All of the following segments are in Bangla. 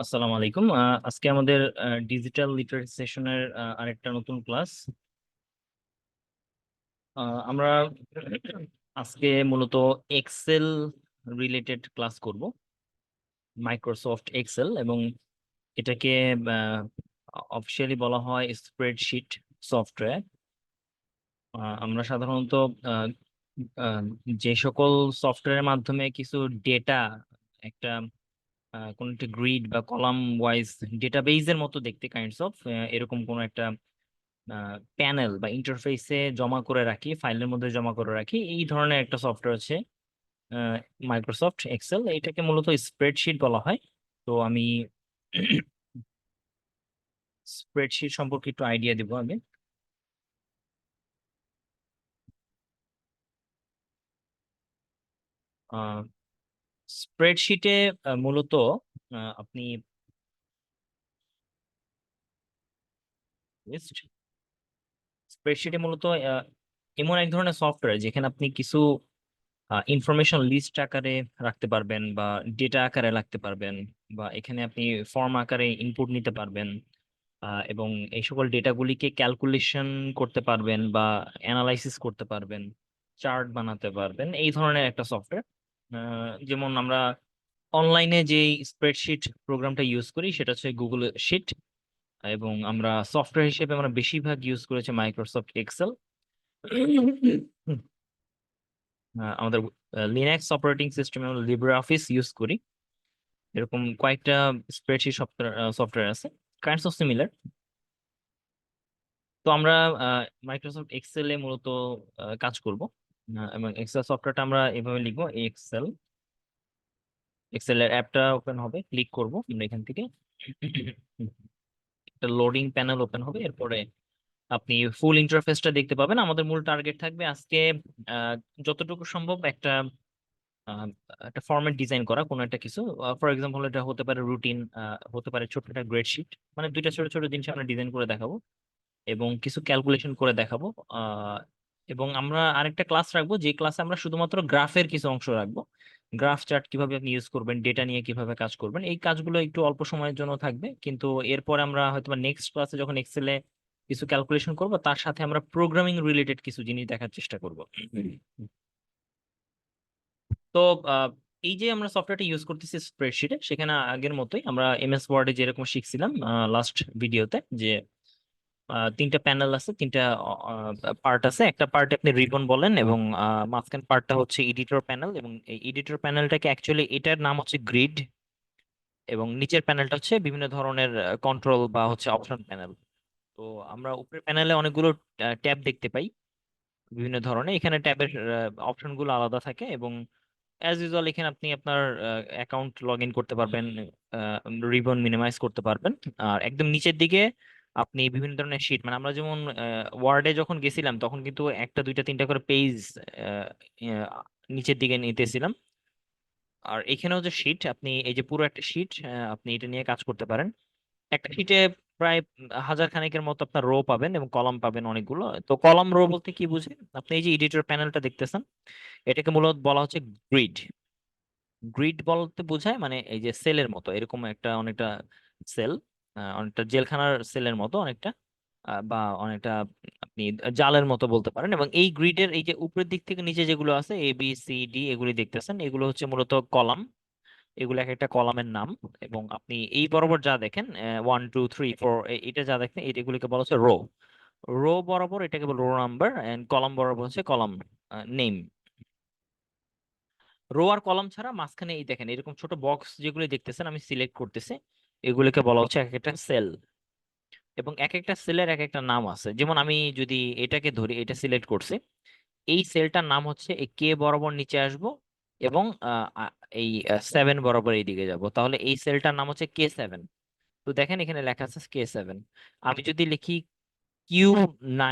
আসসালামু আলাইকুম। আজকে আমাদের ডিজিটাল লিটারেসি সেশনের আরেকটা নতুন ক্লাস। আমরা আজকে মূলত এক্সেল রিলেটেড ক্লাস করব, মাইক্রোসফট এক্সেল, এবং এটাকে অফিসিয়ালি বলা হয় স্প্রেডশিট সফটওয়্যার। আমরা সাধারণত আহ, আহ, যে সকল সফটওয়্যারের মাধ্যমে কিছু ডেটা একটা কোন একটা গ্রিড বা কলাম ওয়াইজ ডেটাবেজের মতো দেখতে কাইন্ডস অফ এরকম কোন একটা প্যানেল বা ইন্টারফেসে জমা করে রাখি, ফাইলের মধ্যে জমা করে রাখি, এই ধরনের একটা সফটওয়্যার হচ্ছে মাইক্রোসফট এক্সেল। এটাকে মূলত স্প্রেডশিট বলা হয়। তো আমি স্প্রেডশিট সম্পর্কে একটু আইডিয়া দিব আমি। স্প্রেডশিটে মূলত আপনি স্প্রেডশিটে মূলত এমন এক ধরনের সফটওয়্যার যেখানে আপনি কিছু ইনফরমেশন লিস্ট আকারে রাখতে পারবেন, বা ডেটা আকারে রাখতে পারবেন, বা এখানে আপনি ফর্ম আকারে ইনপুট নিতে পারবেন, এবং এই সকল ডেটাগুলিকে ক্যালকুলেশন করতে পারবেন বা অ্যানালাইসিস করতে পারবেন, চার্ট বানাতে পারবেন, এই ধরনের একটা সফটওয়্যার। যেমন আমরা অনলাইনে যে স্প্রেডশিট প্রোগ্রামটা ইউজ করি সেটা হচ্ছে গুগল শিট, এবং আমরা সফটওয়্যার হিসেবে আমরা বেশিরভাগ ইউজ করেছি মাইক্রোসফট এক্সেল। আমাদের লিনাক্স অপারেটিং সিস্টেমে আমরা লিব্রে অফিস ইউজ করি। এরকম কয়েকটা স্প্রেডশিট সফটওয়্যার আছে, কাইন্ডস অফ সিমিলার। তো আমরা মাইক্রোসফট এক্সেলে মূলত কাজ করব, এবং এক্সেল সফটওয়্যারটা আমরা এভাবে লিখবো: এক্সেল। এক্সেলের অ্যাপটা ওপেন হবে, ক্লিক করব আমরা এখান থেকে। একটা লোডিং প্যানেল ওপেন হবে, এরপরে আপনি ফুল ইন্টারফেসটা দেখতে পাবেন। আমাদের মূল টার্গেট থাকবে আজকে আহ, যতটুকু সম্ভব একটা আহ, একটা ফরম্যাট ডিজাইন করা কোনো একটা কিছু। ফর এক্সাম্পল, এটা হতে পারে রুটিন, হতে পারে ছোট একটা গ্রেডশিট, মানে দুইটা ছোট ছোট জিনিস আমরা ডিজাইন করে দেখাবো এবং কিছু ক্যালকুলেশন করে দেখাবো। আহ, এবং আমরা আরেকটা ক্লাস রাখবো, যে ক্লাসে আমরা শুধুমাত্র গ্রাফের কিছু অংশ রাখবো। গ্রাফ চার্ট কিভাবে আপনি ইউজ করবেন, ডেটা নিয়ে কিভাবে কাজ করবেন, এই কাজগুলো একটু অল্প সময়ের জন্য থাকবে, কিন্তু এরপরে আমরা হয়তো নেক্সট ক্লাসে যখন এক্সেলে কিছু ক্যালকুলেশন করব, তার সাথে আমরা প্রোগ্রামিং রিলেটেড কিছু জিনিস দেখার চেষ্টা করব। তো আহ, এই যে আমরা সফটওয়্যারটা ইউজ করতেছি স্প্রেডশিটে, সেখানে আগের মতোই আমরা এমএস ওয়ার্ডে যেরকম শিখছিলাম লাস্ট ভিডিওতে, যে তিনটা প্যানেল আছে, তিনটা পার্ট আছে। একটা পার্টে আপনি রিবন বলেন, এবং মাঝখান পার্টটা হচ্ছে এডিটর প্যানেল, এবং এই এডিটর প্যানেলটাকে অ্যাকচুয়ালি এটার নাম হচ্ছে গ্রিড, এবং নিচের প্যানেলটা হচ্ছে বিভিন্ন ধরনের কন্ট্রোল বা হচ্ছে অপশন প্যানেল। তো আমরা উপরের প্যানেলে অনেকগুলো ট্যাব দেখতে পাই বিভিন্ন ধরনের। এখানে ট্যাবের অপশন গুলো আলাদা থাকে, এবং অ্যাজ ইউজুয়াল এখানে আপনি আপনার অ্যাকাউন্ট লগ ইন করতে পারবেন, রিবন মিনিমাইজ করতে পারবেন। আর একদম নিচের দিকে আপনি বিভিন্ন ধরনের শিট, মানে আমরা যেমন ওয়ার্ডে যখন গেছিলাম তখন কিন্তু একটা দুইটা তিনটা করে পেজ নিচের দিকে নিতেছিলাম। আর এখানেও যে শিট, আপনি এই যে পুরো একটা শিট আপনি এটা নিয়ে কাজ করতে পারেন। একটা শিটে প্রায় হাজার খানেকের মতো আপনার রো পাবেন এবং কলাম পাবেন অনেকগুলো। তো কলাম রো বলতে কি বুঝেন আপনি? এই যে এডিটর প্যানেলটা দেখতেছেন, এটাকে মূলত বলা হচ্ছে গ্রিড। গ্রিড বলতে বোঝায় মানে এই যে সেলের মতো, এরকম একটা অনেকটা সেল, অনেকটা জেলখানার সেলের মতো অনেকটা, বা অনেকটা আপনি জালের মতো বলতে পারেন। এবং এই গ্রিডের এই যে উপরের দিক থেকে নিচে যেগুলো আছে ABCD, এগুলি দেখতেছেন, এগুলো হচ্ছে মূলত কলাম। এগুলো এক একটা কলামের নাম। এবং আপনি এই বরাবর যা দেখেন 1 2 3 4, এটা যা দেখেন এগুলিকে বলা হচ্ছে রো। রো বরাবর এটাকে বলে রো নাম্বার, এন্ড কলাম বরাবর হচ্ছে কলাম নেম। রো আর কলাম ছাড়া মাঝখানে এই দেখেন এরকম ছোট বক্স যেগুলো দেখতেছেন, আমি সিলেক্ট করতেছি, এগুলোকে বলা হচ্ছে এক একটা সেল। এবং এক একটা সেলের এক একটা নাম আছে। যেমন আমি যদি এটাকে ধরি, এটা সিলেক্ট করছি, এই সেলটার নাম হচ্ছে এই কে বরাবর নিচে আসবো, এবং এই 7 বরাবর এইদিকে যাব, তাহলে এই সেলটার নাম হচ্ছে K7। তো দেখেন এখানে লেখা আছে K7। আমি যদি লিখি Q9,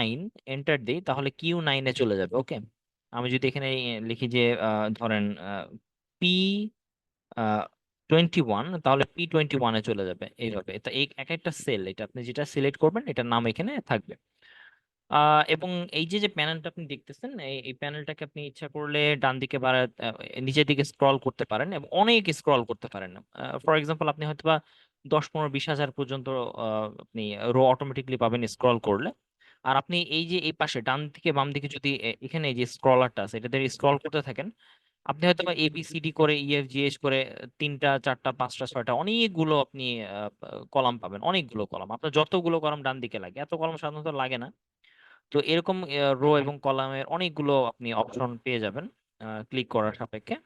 এন্টার দিই, তাহলে Q9-এ চলে যাবে। ওকে, আমি যদি এখানে লিখি যে ধরেন P21, তাহলে P21-এ চলে যাবে এইভাবে। তো এই এক একটা সেল, এটা আপনি যেটা সিলেক্ট করবেন এটার নাম এখানে থাকবে। এবং এই যে যে প্যানেলটা আপনি দেখতেছেন, এই প্যানেলটাকে আপনি ইচ্ছা করলে ডান দিকে বা নিচের দিকে স্ক্রল করতে পারেন, এবং অনেক স্ক্রল করতে পারেন। ফর এক্সাম্পল, আপনি হয়তোবা 10, 15, 20 হাজার পর্যন্ত আপনি রো অটোমেটিকলি পাবেন স্ক্রল করলে। আর আপনি এই যে এই পাশে ডান দিকে বাম দিকে যদি এখানে এই যে স্ক্রলারটা আছে এটাতে স্ক্রল করতে থাকেন, আপনি হয়তো বা ABCD করে EFGH করে 3টা 4টা 5টা 6টা অনেকগুলো আপনি কলাম পাবেন, অনেকগুলো কলাম। আপনার যতগুলো কলাম ডান দিকে লাগে, এত কলাম সাধারণত লাগে না। তো এরকম রো এবং কলামের অনেকগুলো আপনি অপশন পেয়ে যাবেন ক্লিক করার সাপেক্ষে।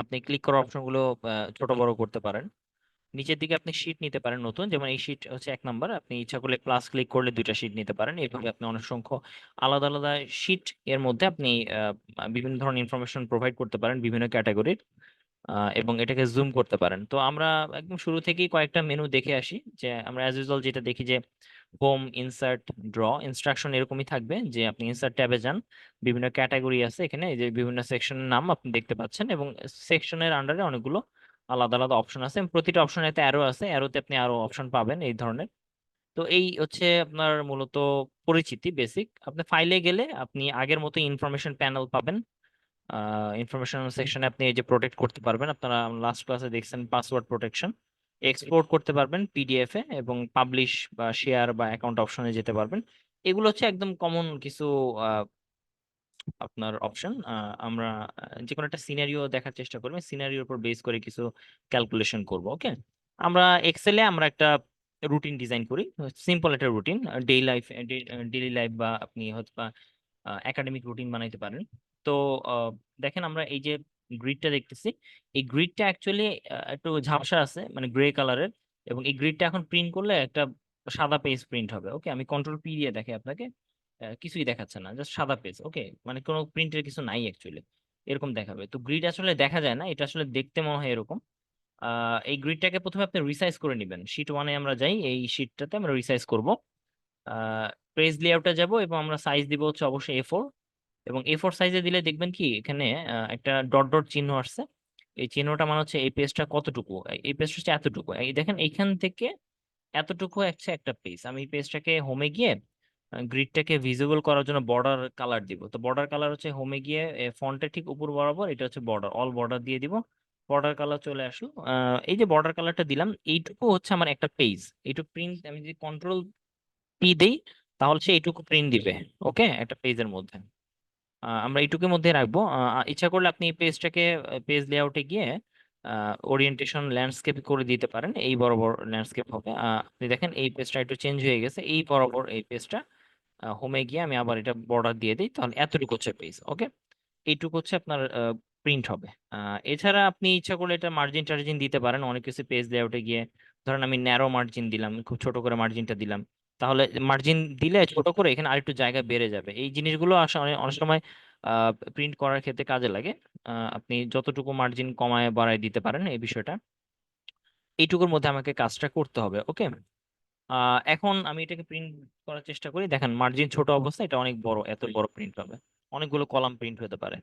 আপনি ক্লিক করার অপশনগুলো ছোট বড় করতে পারেন। নিচের দিকে আপনি শীট নিতে পারেন নতুন, যেমন এই শীট হচ্ছে 1 নাম্বার, আপনি ইচ্ছা করলে প্লাস ক্লিক করলে 2টা শীট নিতে পারেন। এইভাবে আপনি অনেক সংখ্য আলাদা আলাদা শীট এর মধ্যে আপনি বিভিন্ন ধরনের ইনফরমেশন প্রোভাইড করতে পারেন বিভিন্ন ক্যাটাগরির, এবং এটাকে জুম করতে পারেন। তো আমরা একদম শুরু থেকেই কয়েকটা মেনু দেখে আসি। যে আমরা অ্যাজ ইউজুয়াল যেটা দেখি যে হোম, ইনসার্ট, ড্র, ইনস্ট্রাকশন এরকমই থাকবে। যে আপনি ইনসার্ট ট্যাবে যান, বিভিন্ন ক্যাটাগরি আছে এখানে, এই যে বিভিন্ন সেকশনের নাম আপনি দেখতে পাচ্ছেন, এবং সেকশনের আন্ডারে অনেকগুলো আলাদা আলাদা অপশন আছে। এবং প্রতিটা অপশনেতে অ্যারো আছে, অ্যারোতে আপনি আরো অপশন পাবেন এই ধরনের। তো এই হচ্ছে আপনার মূলত পরিচিতি বেসিক। আপনি ফাইলে গেলে আপনি আগের মতো ইনফরমেশন প্যানেল পাবেন। ইনফরমেশন সেকশনে আপনি এই যে প্রোটেক্ট করতে পারবেন, আপনারা লাস্ট ক্লাসে দেখছেন পাসওয়ার্ড প্রোটেকশন, এক্সপোর্ট করতে পারবেন PDF এ, এবং পাবলিশ বা শেয়ার বা অ্যাকাউন্ট অপশনে যেতে পারবেন। এগুলো হচ্ছে একদম কমন কিছু আপনার অপশন। আমরা যে কোনো একটা সিনারিও দেখার চেষ্টা করবো, সিনারিওর উপর বেস করে কিছু ক্যালকুলেশন করব। ওকে, আমরা এক্সেলে আমরা একটা রুটিন ডিজাইন করি, সিম্পল একটা রুটিন, ডেইলি লাইফ বা আপনি হয়তো একাডেমিক রুটিন বানাইতে পারেন। তো আহ, দেখেন আমরা এই যে গ্রিডটা দেখতেছি, এই গ্রিডটা অ্যাকচুয়ালি একটু ঝাপসা আছে, মানে গ্রে কালারের। এবং এই গ্রিডটা এখন প্রিন্ট করলে একটা সাদা পেজ প্রিন্ট হবে। ওকে, আমি কন্ট্রোল P দিয়ে দেখে আপনাকে, কিছুই দেখাচ্ছে না, জাস্ট সাদা পেজ। ওকে, মানে কোনো প্রিন্টের কিছু নাই অ্যাকচুয়ালি, এরকম দেখাবে। তো গ্রিড আসলে দেখা যায় না, এটা আসলে দেখতে মনে হয় এরকম। এই গ্রিডটাকে প্রথমে আপনি রিসাইজ করে নেবেন। শীট 1-এ আমরা যাই, এই শীটটাতে আমরা রিসাইজ করব। পেজ লেআউটে যাব এবং আমরা সাইজ দিব হচ্ছে অবশ্যই A4। এবং A4 সাইজে দিলে দেখবেন কি এখানে একটা ডট ডট চিহ্ন আসছে। এই চিহ্নটা মানে হচ্ছে এই পেজটা কতটুকু, এই পেজটা হচ্ছে এতটুকু। এই দেখেন এইখান থেকে এতটুকু হচ্ছে একটা পেজ। আমি এই পেজটাকে হোমে গিয়ে গ্রিডটাকে ভিজিবল করার জন্য বর্ডার কালার দিব। তো বর্ডার কালার হচ্ছে হোমে গিয়ে ফন্টের ঠিক উপর বরাবর এটা হচ্ছে বর্ডার, অল বর্ডার দিয়ে দিব। বর্ডার কালার চলে আসলো। এই যে বর্ডার কালারটা দিলাম, এইটুকু হচ্ছে আমার একটা পেজ। এইটুকু প্রিন্ট আমি যদি কন্ট্রোল P দেই, তাহলে সে এইটুকু প্রিন্ট দিবে। ওকে, একটা পেজের মধ্যে আমরা এইটুকুর মধ্যে রাখবো। ইচ্ছা করলে আপনি পেজটাকে পেজ লেআউটে গিয়ে ওরিয়েন্টেশন ল্যান্ডস্কেপ করে দিতে পারেন, এই বরাবর ল্যান্ডস্কেপ হবে। আপনি দেখেন এই পেজটা একটু চেঞ্জ হয়ে গেছে, এই বরাবর এই পেজটা। হোমে গিয়ে আমি আবার এটা বর্ডার দিয়ে দিই, তাহলে এতটুকু হচ্ছে পেজ। ওকে, এইটুকু হচ্ছে আপনার প্রিন্ট হবে। এছাড়া আপনি ইচ্ছা করলে এটা মার্জিন টার্জিন দিতে পারেন অনেক কিছু পেজ লেআউটে গিয়ে। ধরেন আমি ন্যারো মার্জিন দিলাম, খুব ছোট করে মার্জিনটা দিলাম, তাহলে মার্জিন দিলে ছোট করে এখানে আরেকটু জায়গা বেড়ে যাবে। এই জিনিসগুলো আসলে অনেক অনেক সময় প্রিন্ট করার ক্ষেত্রে কাজে লাগে। আপনি যতটুকু মার্জিন কমায় বাড়ায় দিতে পারেন এই বিষয়টা। এইটুকুর মধ্যে আমাকে কাজটা করতে হবে। ওকে, এখন আমি এটাকে প্রিন্ট করার চেষ্টা করি। দেখেন মার্জিন ছোট অবস্থা, এটা অনেক বড়, এত বড় প্রিন্ট হবে, অনেকগুলো কলাম প্রিন্ট হতে পারে।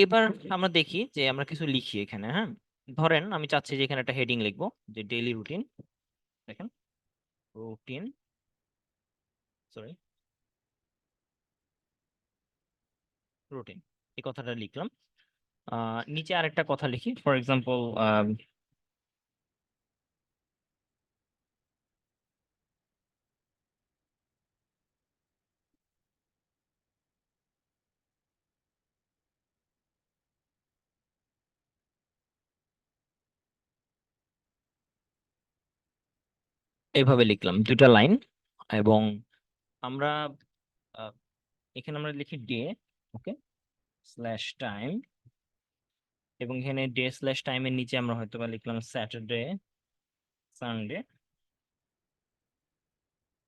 এবার আমরা দেখি যে আমরা কিছু লিখি এখানে। হ্যাঁ, ধরেন আমি চাচ্ছি যে এখানে একটা হেডিং লিখবো, যে ডেইলি রুটিন। দেখেন, রুটিন, সরি, রুটিন, এই কথাটা লিখলাম। নিচে আরেকটা কথা লিখি, ফর এক্সাম্পল এইভাবে লিখলাম 2টা লাইন। এবং আমরা আহ, এখানে আমরা লিখি ডে, ওকে, স্ল্যাশ টাইম। এবং এখানে ডে স্ল্যাশ টাইমের নিচে আমরা হয়তো বা লিখলাম স্যাটারডে, সানডে,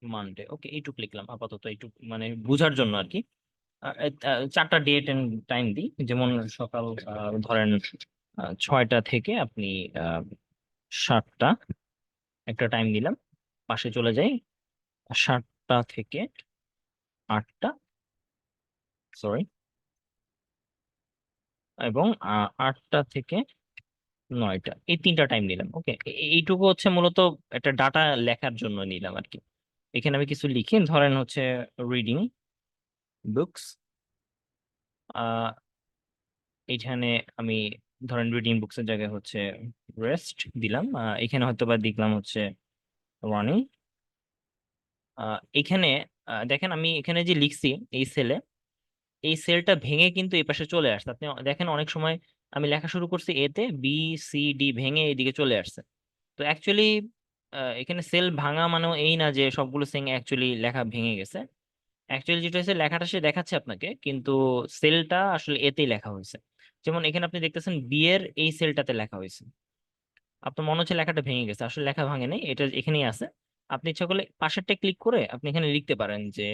মানডে। ওকে, এইটুকু লিখলাম আপাতত, এইটুকু মানে বোঝার জন্য আর কি। 4টা ডেট এন্ড টাইম দিই, যেমন সকাল ধরেন 6টা থেকে আপনি 7টা, একটা টাইম দিলাম। পাশে চলে যাই, 7টা থেকে 8টা, সরি, এবং 8টা থেকে 9টা, এই 3টা টাইম নিলাম। ওকে, এইটুকু হচ্ছে মূলত একটা ডাটা লেখার জন্য নিলাম আর কি। এখানে আমি কিছু লিখি, ধরেন হচ্ছে রিডিং বুকস। এখানে আমি ধরেন রিডিং বুকস এর জায়গায় হচ্ছে রেস্ট দিলাম, এখানে হয়তো বা দেখলাম হচ্ছে রানিং। এখানে দেখেন আমি এখানে যে লিখছি এই সেলে, এই সেলটা ভেঙে কিন্তু এই পাশে চলে আসছে। আপনি দেখেন অনেক সময় আমি লেখা শুরু করছি এ তে, বি সি ডি ভেঙে এইদিকে চলে আসছে। তো অ্যাকচুয়ালি এখানে সেল ভাঙা মানেও এই না যে সবগুলো সেল অ্যাকচুয়ালি লেখা ভেঙে গেছে। অ্যাকচুয়ালি যেটা হচ্ছে লেখাটা সে দেখাচ্ছে আপনাকে, কিন্তু সেলটা আসলে এতেই লেখা হয়েছে। যেমন এখানে আপনি দেখতেছেন বি এর এই সেলটাতে লেখা হয়েছে, আপনার মনে হচ্ছে লেখাটা ভেঙে গেছে, আসলে লেখা ভাঙে নাই, এটা এখানেই আছে। আপনি ইচ্ছা করলে পাশেরটা ক্লিক করে আপনি এখানে লিখতে পারেন যে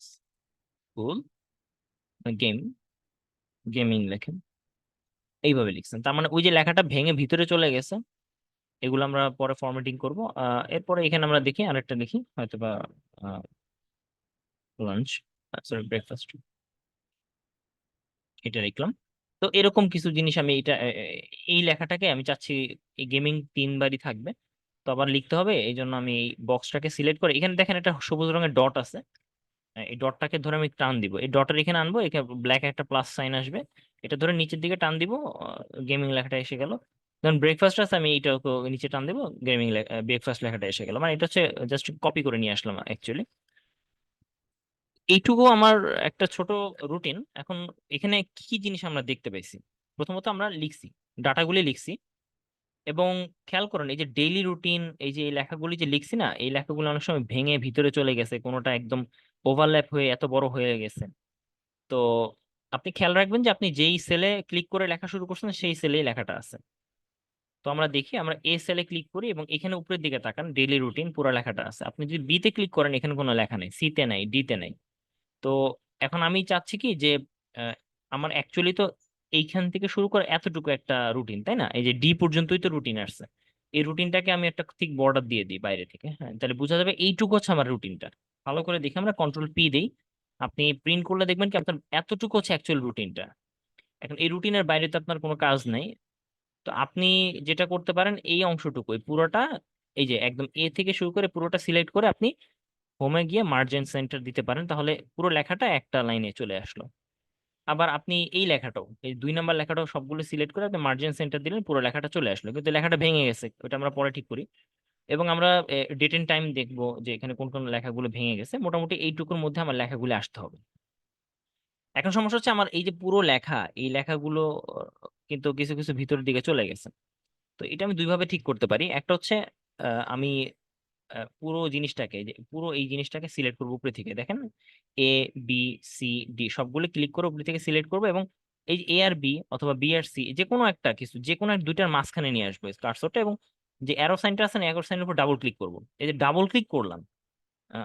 স্কুল গেম, গেমিং লেখেন, এইভাবে লিখছেন, তার মানে ওই যে লেখাটা ভেঙে ভিতরে চলে গেছে। এগুলো আমরা পরে ফরম্যাটিং করব। এরপরে এখানে আমরা দেখি আরেকটা দেখি হয়তো বা লাঞ্চ, সরি ব্রেকফাস্ট, এটা লিখলাম। তো এরকম কিছু জিনিস আমি এটা এই লেখাটাকে আমি চাচ্ছি এই গেমিং 3বারই থাকবে। তো আবার লিখতে হবে, এই জন্য আমি এই বক্সটাকে সিলেক্ট করে এখানে দেখেন একটা সবুজ রঙের ডট আছে। এই ডটটাকে ধরে আমি টান দিব, এই ডটের এখানে আনবো, এখানে ব্ল্যাক একটা প্লাস সাইন আসবে, এটা ধরে নিচের দিকে টান দিব, গেমিং লেখাটা এসে গেল। ধরুন ব্রেকফাস্ট আছে, আমি এইটা নিচে টান দিব, গেমিং ব্রেকফাস্ট লেখাটা এসে গেল। মানে এটা হচ্ছে জাস্ট কপি করে নিয়ে আসলাম অ্যাকচুয়ালি। এইটুকু আমার একটা ছোট রুটিন। এখন এখানে কি কি জিনিস আমরা দেখতে পাইছি? প্রথমত আমরা লিখছি, ডাটাগুলি লিখছি, এবং খেয়াল করেন এই যে ডেইলি রুটিন, এই যে এই লেখাগুলি যে লিখছি না, এই লেখাগুলো অনেক সময় ভেঙে ভিতরে চলে গেছে, কোনোটা একদম ওভারল্যাপ হয়ে এত বড় হয়ে গেছে। তো আপনি খেয়াল রাখবেন যে আপনি যেই সেলে ক্লিক করে লেখা শুরু করছেন সেই সেলেই লেখাটা আছে। তো আমরা দেখি, আমরা এ সেলে ক্লিক করি এবং এখানে উপরের দিকে তাকান, ডেইলি রুটিন পুরো লেখাটা আছে। আপনি যদি বি তে ক্লিক করেন এখানে কোনো লেখা নেই, সি তে নাই, ডি তে নাই। তো এখন আমি চাচ্ছি কি যে আহ, আমার অ্যাকচুয়ালি তো এইখান থেকে শুরু করে এতটুকু একটা রুটিন, তাই না? এই যে ডি পর্যন্তই তো রুটিন আসছে। এই রুটিনটাকে আমি একটা ঠিক বর্ডার দিয়ে দিই বাইরে থেকে, হ্যাঁ, তাহলে বোঝা যাবে এইটুকু হচ্ছে আমার রুটিনটা। ভালো করে দেখি, আমরা কন্ট্রোল পি দেই, আপনি প্রিন্ট করলে দেখবেন কি আপনার এতটুকু হচ্ছে অ্যাকচুয়াল রুটিনটা। এখন এই রুটিনের বাইরে তো আপনার কোনো কাজ নাই। তো আপনি যেটা করতে পারেন এই অংশটুকু এই পুরোটা, এই যে একদম এ থেকে শুরু করে পুরোটা সিলেক্ট করে আপনি হোমে গিয়ে মার্জিন সেন্টার দিতে পারেন, তাহলে পুরো লেখাটা একটা লাইনে চলে আসলো। আবার আপনি এই লেখাটাও, এই 2 নাম্বার লেখাটাও সবগুলো সিলেক্ট করে আপনি মার্জিন সেন্টার দিলেন, পুরো লেখাটা চলে আসলো, কিন্তু লেখাটা ভেঙে গেছে, ওটা আমরা পরে ঠিক করি। এবং আমরা ডেট এন্ড টাইম দেখবো যে এখানে কোন কোন লেখাগুলো ভেঙে গেছে। মোটামুটি এইটুকুর মধ্যে আমার লেখাগুলো আসতে হবে। এখন সমস্যা হচ্ছে আমার এই যে পুরো লেখা, এই লেখাগুলো কিন্তু কিছু কিছু ভিতরের দিকে চলে গেছে। তো এটা আমি দুইভাবে ঠিক করতে পারি। একটা হচ্ছে আমি পুরো জিনিসটাকে, যে পুরো এই জিনিসটাকে সিলেক্ট করবো উপরে থেকে, দেখেন এ বি সি ডি সবগুলো ক্লিক করে উপরে থেকে সিলেক্ট করবো, এবং এই এ আর বি অথবা বি আর সি যে কোনো একটা কিছু, যে কোনো দুইটার মাঝখানে নিয়ে আসবো কার্সরটা, এবং যে অ্যারো সাইনটা আছে না, অ্যারো সাইনের উপর ডাবল ক্লিক করবো। এই যে ডাবল ক্লিক করলাম,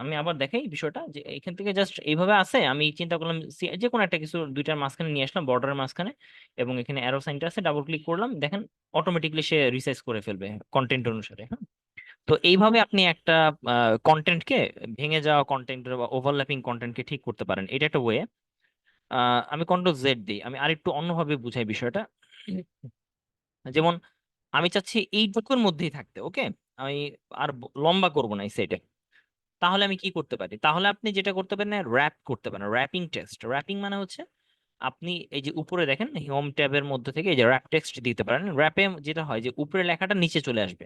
আমি আবার দেখাই বিষয়টা, যে এখান থেকে জাস্ট এইভাবে আছে, আমি চিন্তা করলাম যে কোনো একটা কিছু দুইটার মাঝখানে নিয়ে আসলাম, বর্ডারের মাঝখানে, এবং এখানে অ্যারো সাইনটা আছে, ডাবল ক্লিক করলাম, দেখেন অটোমেটিকলি সে রিসাইজ করে ফেলবে কন্টেন্ট অনুসারে, হ্যাঁ। তো এইভাবে আপনি একটা কন্টেন্টকে, ভেঙে যাওয়া কন্টেন্ট বা ওভারল্যাপিং কন্টেন্টকে ঠিক করতে পারেন, এটা একটা ওয়ে। আমি কন্ট্রোল জেড দিই, আমি আরেকটু অন্যভাবে বুঝাই বিষয়টা। যেমন আমি চাচ্ছি এইটুকুর মধ্যেই থাকতে, ওকে, আমি আর লম্বা করব না এই সাইডে। তাহলে আমি কি করতে পারি? তাহলে আপনি যেটা করতে পারেন, র্যাপ করতে পারেন, র্যাপিং টেক্সট। র্যাপিং মানে হচ্ছে আপনি এই যে উপরে দেখেন হোম ট্যাবের মধ্যে থেকে এই যে র্যাপ টেক্সট দিতে পারেন। র্যাপে যেটা হয় যে উপরে লেখাটা নিচে চলে আসবে,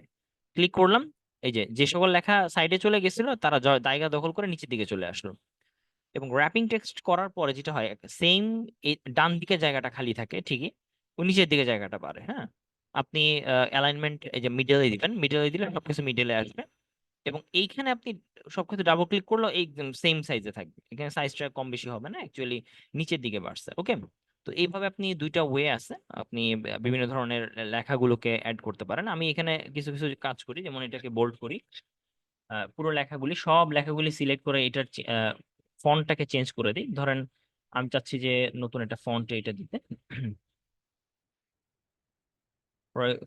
ক্লিক করলাম, এই যে যে সকল লেখা সাইডে চলে গেছিল তারা জায়গা দখল করে নিচের দিকে চলে আসলো। এবং র্যাপিং টেক্সট করার পরে যেটা হয়, সেম ডান দিকে জায়গাটা খালি থাকে ঠিকই, ও নিচের দিকে জায়গাটা বাড়ে, হ্যাঁ। আপনি অ্যালাইনমেন্ট এই যে মিডলে দিবেন, মিডলে দিলে সবকিছু মিডলে আসবে। এবং এইখানে আপনি সবকিছু ডাবল ক্লিক করলেও এই সেম সাইজে থাকবে, এখানে সাইজটা কম বেশি হবে না, অ্যাকচুয়ালি নিচের দিকে বাড়ছে, ওকে। তো এইভাবে আপনি দুইটা ওয়ে আছে, আপনি বিভিন্ন ধরনের লেখাগুলোকে অ্যাড করতে পারেন। আমি এখানে কিছু কিছু কাজ করি, যেমন এটাকে বোল্ড করি, পুরো লেখাগুলি, সব লেখাগুলি সিলেক্ট করে এটার ফন্টটাকে চেঞ্জ করে দিই। ধরেন আমি চাচ্ছি যে নতুন একটা ফন্ট এটা দিতে,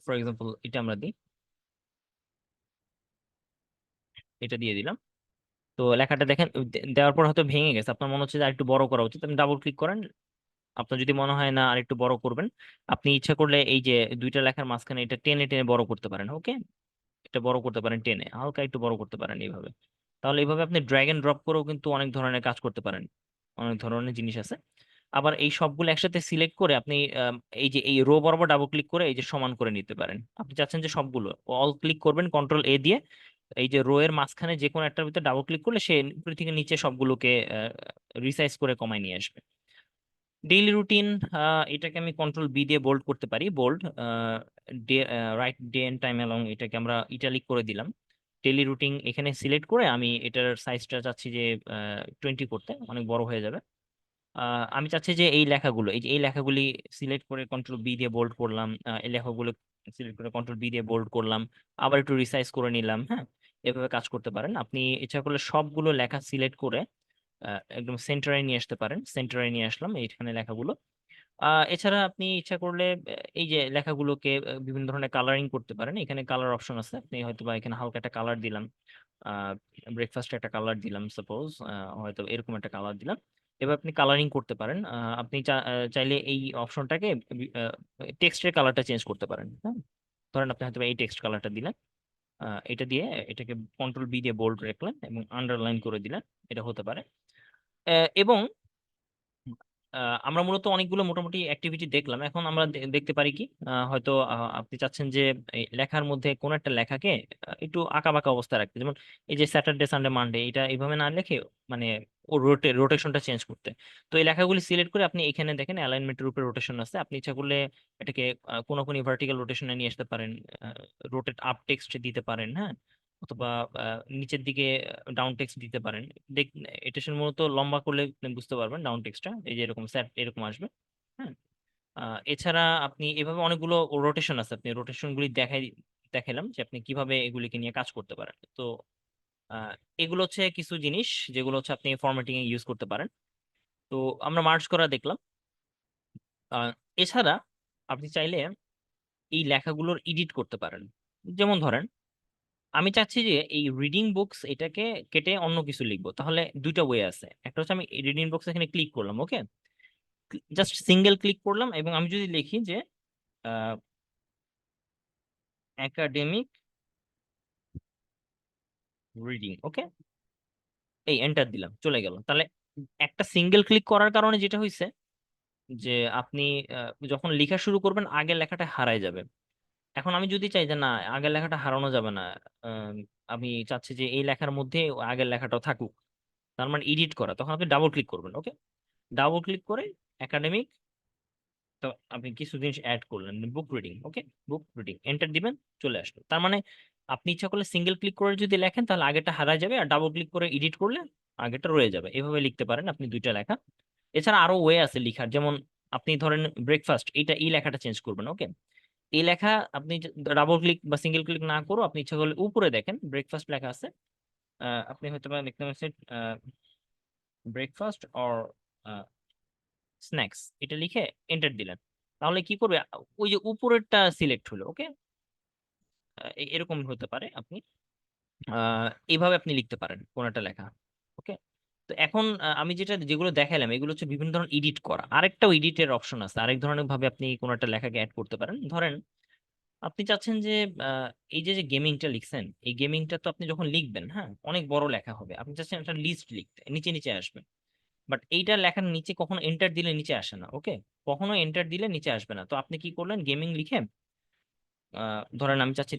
ফর এক্সাম্পল এটা আমরা দিই, এটা দিয়ে দিলাম। তো লেখাটা দেখেন দেওয়ার পর হয়তো ভেঙে গেছে, আপনার মনে হচ্ছে যে আরেকটু বড় করা উচিত, আপনি ডাবল ক্লিক করেন। আপনার যদি মনে হয় না আরেকটু বড় করবেন, আপনি ইচ্ছা করলে এই যে দুইটা লেখার মাঝখানে এটা টেনে টেনে বড় করতে পারেন, ওকে। এটা বড় করতে পারেন টেনে, হালকা একটু বড় করতে পারেন এইভাবে। তাহলে এইভাবে আপনি ড্র্যাগ এন্ড ড্রপ করেও কিন্তু অনেক ধরনের কাজ করতে পারেন, অনেক ধরনের জিনিস আছে। আবার এই সবগুলো একসাথে সিলেক্ট করে আপনি এই যে এই রো বরাবর ডাবল ক্লিক করে এই যে সমান করে নিতে পারেন। আপনি চাচ্ছেন যে সবগুলো অল ক্লিক করবেন কন্ট্রোল এ দিয়ে, এই যে রো এর মাঝখানে যে কোনো একটার ভিতরে ডাবল ক্লিক করলে সে উপরে থেকে নিচে সবগুলোকে রিসাইজ করে কমায় নিয়ে আসবে। ডেইলি রুটিন, এটাকে আমি কন্ট্রোল বি দিয়ে বোল্ড করতে পারি, bold day, right day and time along, এটাকে আমরা ইটালিক করে দিলাম। ডেইলি রুটিন এখানে সিলেক্ট করে আমি এটার সাইজটা চাচ্ছি যে 20 করতে, অনেক বড় হয়ে যাবে। আমি চাচ্ছি যে এই লেখাগুলো, এই যে এই লেখাগুলি সিলেক্ট করে কন্ট্রোল বি দিয়ে বোল্ড করলাম, এই লেখাগুলো সিলেক্ট করে কন্ট্রোল বি দিয়ে বোল্ড করলাম, আবার একটু রিসাইজ করে নিলাম। হ্যাঁ, এভাবে কাজ করতে পারেন আপনি। ইচ্ছা করলে সবগুলো লেখা সিলেক্ট করে একদম সেন্টারে নিয়ে আসতে পারেন। সেন্টারে নিয়ে আসলাম এইখানে লেখাগুলো। এছাড়া আপনি ইচ্ছা করলে এই যে লেখাগুলোকে বিভিন্ন ধরনের কালারিং করতে পারেন। এখানে কালার অপশন আছে, আপনি হয়তো বা এখানে হালকা একটা কালার দিলাম, ব্রেকফাস্টে একটা কালার দিলাম সাপোজ, হয়তো এরকম একটা কালার দিলাম। এবার আপনি কালারিং করতে পারেন। আপনি চাইলে এই অপশনটাকে টেক্সটের কালারটা চেঞ্জ করতে পারেন। হ্যাঁ, ধরেন আপনি হয়তো বা এই টেক্সট কালারটা দিলেন, এটা দিয়ে এটাকে কন্ট্রোল বি দিয়ে বোল্ড রাখলেন এবং আন্ডারলাইন করে দিলেন, এটা হতে পারে। এবং আমরা মূলত অনেকগুলো মোটামুটি অ্যাক্টিভিটি দেখলাম। এখন আমরা দেখতে পারি কি, হয়তো আপনি চাচ্ছেন যে এই লেখার মধ্যে কোন একটা লেখাকে একটু আঁকা বাঁকা অবস্থায় রাখতে, যেমন এই যে স্যাটারডে সানডে মানডে, এটা এইভাবে না লিখে মানে ও রোটেশনটা চেঞ্জ করতে। তো এই লেখাগুলি সিলেক্ট করে আপনি এখানে দেখেন অ্যালাইনমেন্টের উপরে রোটেশন আছে, আপনি ইচ্ছা করলে এটাকে কোনো কোনো ভার্টিক্যাল রোটেশনে নিয়ে আসতে পারেন, রোটেট আপ টেক্সট দিতে পারেন। হ্যাঁ, অথবা নিচের দিকে ডাউন টেক্সট দিতে পারেন। দেখ, এটা মূলত লম্বা করলে আপনি বুঝতে পারবেন ডাউন টেক্সটটা এই যে এরকম সেট এরকম আসবে। হ্যাঁ, এছাড়া আপনি এভাবে অনেকগুলো রোটেশন আছে, আপনি রোটেশন গুলি দেখাইলাম যে আপনি কিভাবে এগুলিকে নিয়ে কাজ করতে পারেন। তো আহ, এগুলো হচ্ছে কিছু জিনিস যেগুলো হচ্ছে আপনি ফরম্যাটিং এ ইউজ করতে পারেন। তো আমরা মার্জ করা দেখলাম। আহ, এছাড়া আপনি চাইলে এই লেখাগুলোর এডিট করতে পারেন। যেমন ধরেন আমি চাচ্ছি যে এই রিডিং বুকস এটাকে কেটে অন্য কিছু লিখবো, তাহলে দুইটা ওয়ে আছে। একটা হচ্ছে আমি রিডিং বুকস এখানে ক্লিক করলাম, ওকে, জাস্ট সিঙ্গেল ক্লিক করলাম এবং আমি যদি লিখি যে একাডেমিক রিডিং, ওকে, এই এন্টার দিলাম, চলে গেল। তাহলে একটা সিঙ্গেল ক্লিক করার কারণে যেটা হয়েছে যে আপনি যখন লেখা শুরু করবেন আগের লেখাটা হারায় যাবে। এখন আমি যদি চাই যে না, আগের লেখাটা হারানো যাবে না, আহ, আমি চাচ্ছি যে এই লেখার মধ্যে আগের লেখাটাও থাকুক, তার মানে এডিট করা, তখন আপনি ডাবল ক্লিক করবেন, ওকে, ডাবল ক্লিক করে একাডেমিক, তো আপনি কিছু জিনিস অ্যাড করলেন, বুক রিডিং, ওকে, বুক রিডিং এন্টার দিবেন, চলে আসলো। তার মানে আপনি ইচ্ছা করলে সিঙ্গেল ক্লিক করে যদি লেখেন তাহলে আগেটা হারা যাবে, আর ডাবল ক্লিক করে এডিট করলে আগেটা রয়ে যাবে। এভাবে লিখতে পারেন আপনি দুইটা লেখা। এছাড়া আরো ওয়ে আছে লিখার, যেমন আপনি ধরেন ব্রেকফাস্ট, এটা এই লেখাটা চেঞ্জ করবেন, ওকে, এই লেখা আপনি ডাবল ক্লিক বা সিঙ্গেল ক্লিক না করো, আপনি ইচ্ছা করলে উপরে দেখেন ব্রেকফাস্ট লেখা আছে, আপনি হয়তো বা দেখতে পাচ্ছেন ব্রেকফাস্ট অর স্ন্যাক্স, এটা লিখে এন্টার দিলেন, তাহলে কি করবে, ওই যে উপরেরটা সিলেক্ট হলো, ওকে। এরকম হতে পারে আপনি এইভাবে আপনি লিখতে পারেন কোন একটা লেখা, ওকে। তো এখন আমি যেগুলো দেখালাম এগুলো হচ্ছে বিভিন্ন ধরনের এডিট করা। আরেকটাও এডিটের অপশন আছে, আরেক ধরনের ভাবে আপনি কোন একটা লেখাকে অ্যাড করতে পারেন। ধরেন আপনি চাচ্ছেন যে আহ, এই যে যে গেমিংটা লিখছেন, এই গেমিংটা তো আপনি যখন লিখবেন, হ্যাঁ, অনেক বড় লেখা হবে, আপনি চাচ্ছেন একটা লিস্ট লিখতে, নিচে নিচে আসবে। বাট এইটা লেখার নিচে কখনো এন্টার দিলে নিচে আসে না, ওকে, কখনো এন্টার দিলে নিচে আসবে না। তো আপনি কি করলেন, গেমিং লিখে ধরেন আমি চাচ্ছি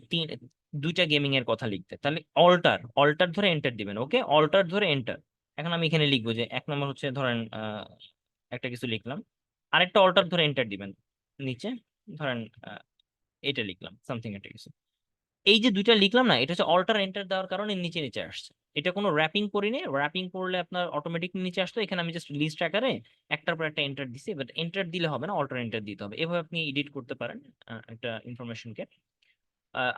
দুইটা গেমিং এর কথা লিখতে, তাহলে অল্টার অল্টার ধরে এন্টার দিবেন, ওকে, অল্টার ধরে এন্টার। এখন আমি এখানে লিখবো যে এক নম্বর হচ্ছে ধরেন একটা কিছু লিখলাম, আরেকটা অল্টার ধরে এন্টার দিবেন নিচে, ধরেন এটা লিখলাম সামথিং একটা কিছু। এই যে দুইটা লিখলাম না, এটা হচ্ছে অল্টার এন্টার দেওয়ার কারণে নিচে নিচে আসছে। এটা কোনো র্যাপিং করিনি, র্যাপিং করলে আপনার অটোমেটিক নিচে আসতো, এখানে আমি জাস্ট লিস্ট আকারে একটার পর একটা এন্টার দিছি, বাট এন্টার দিলে হবে না, অল্টার এন্টার দিতে হবে। এভাবে আপনি এডিট করতে পারেন একটা ইনফরমেশনকে।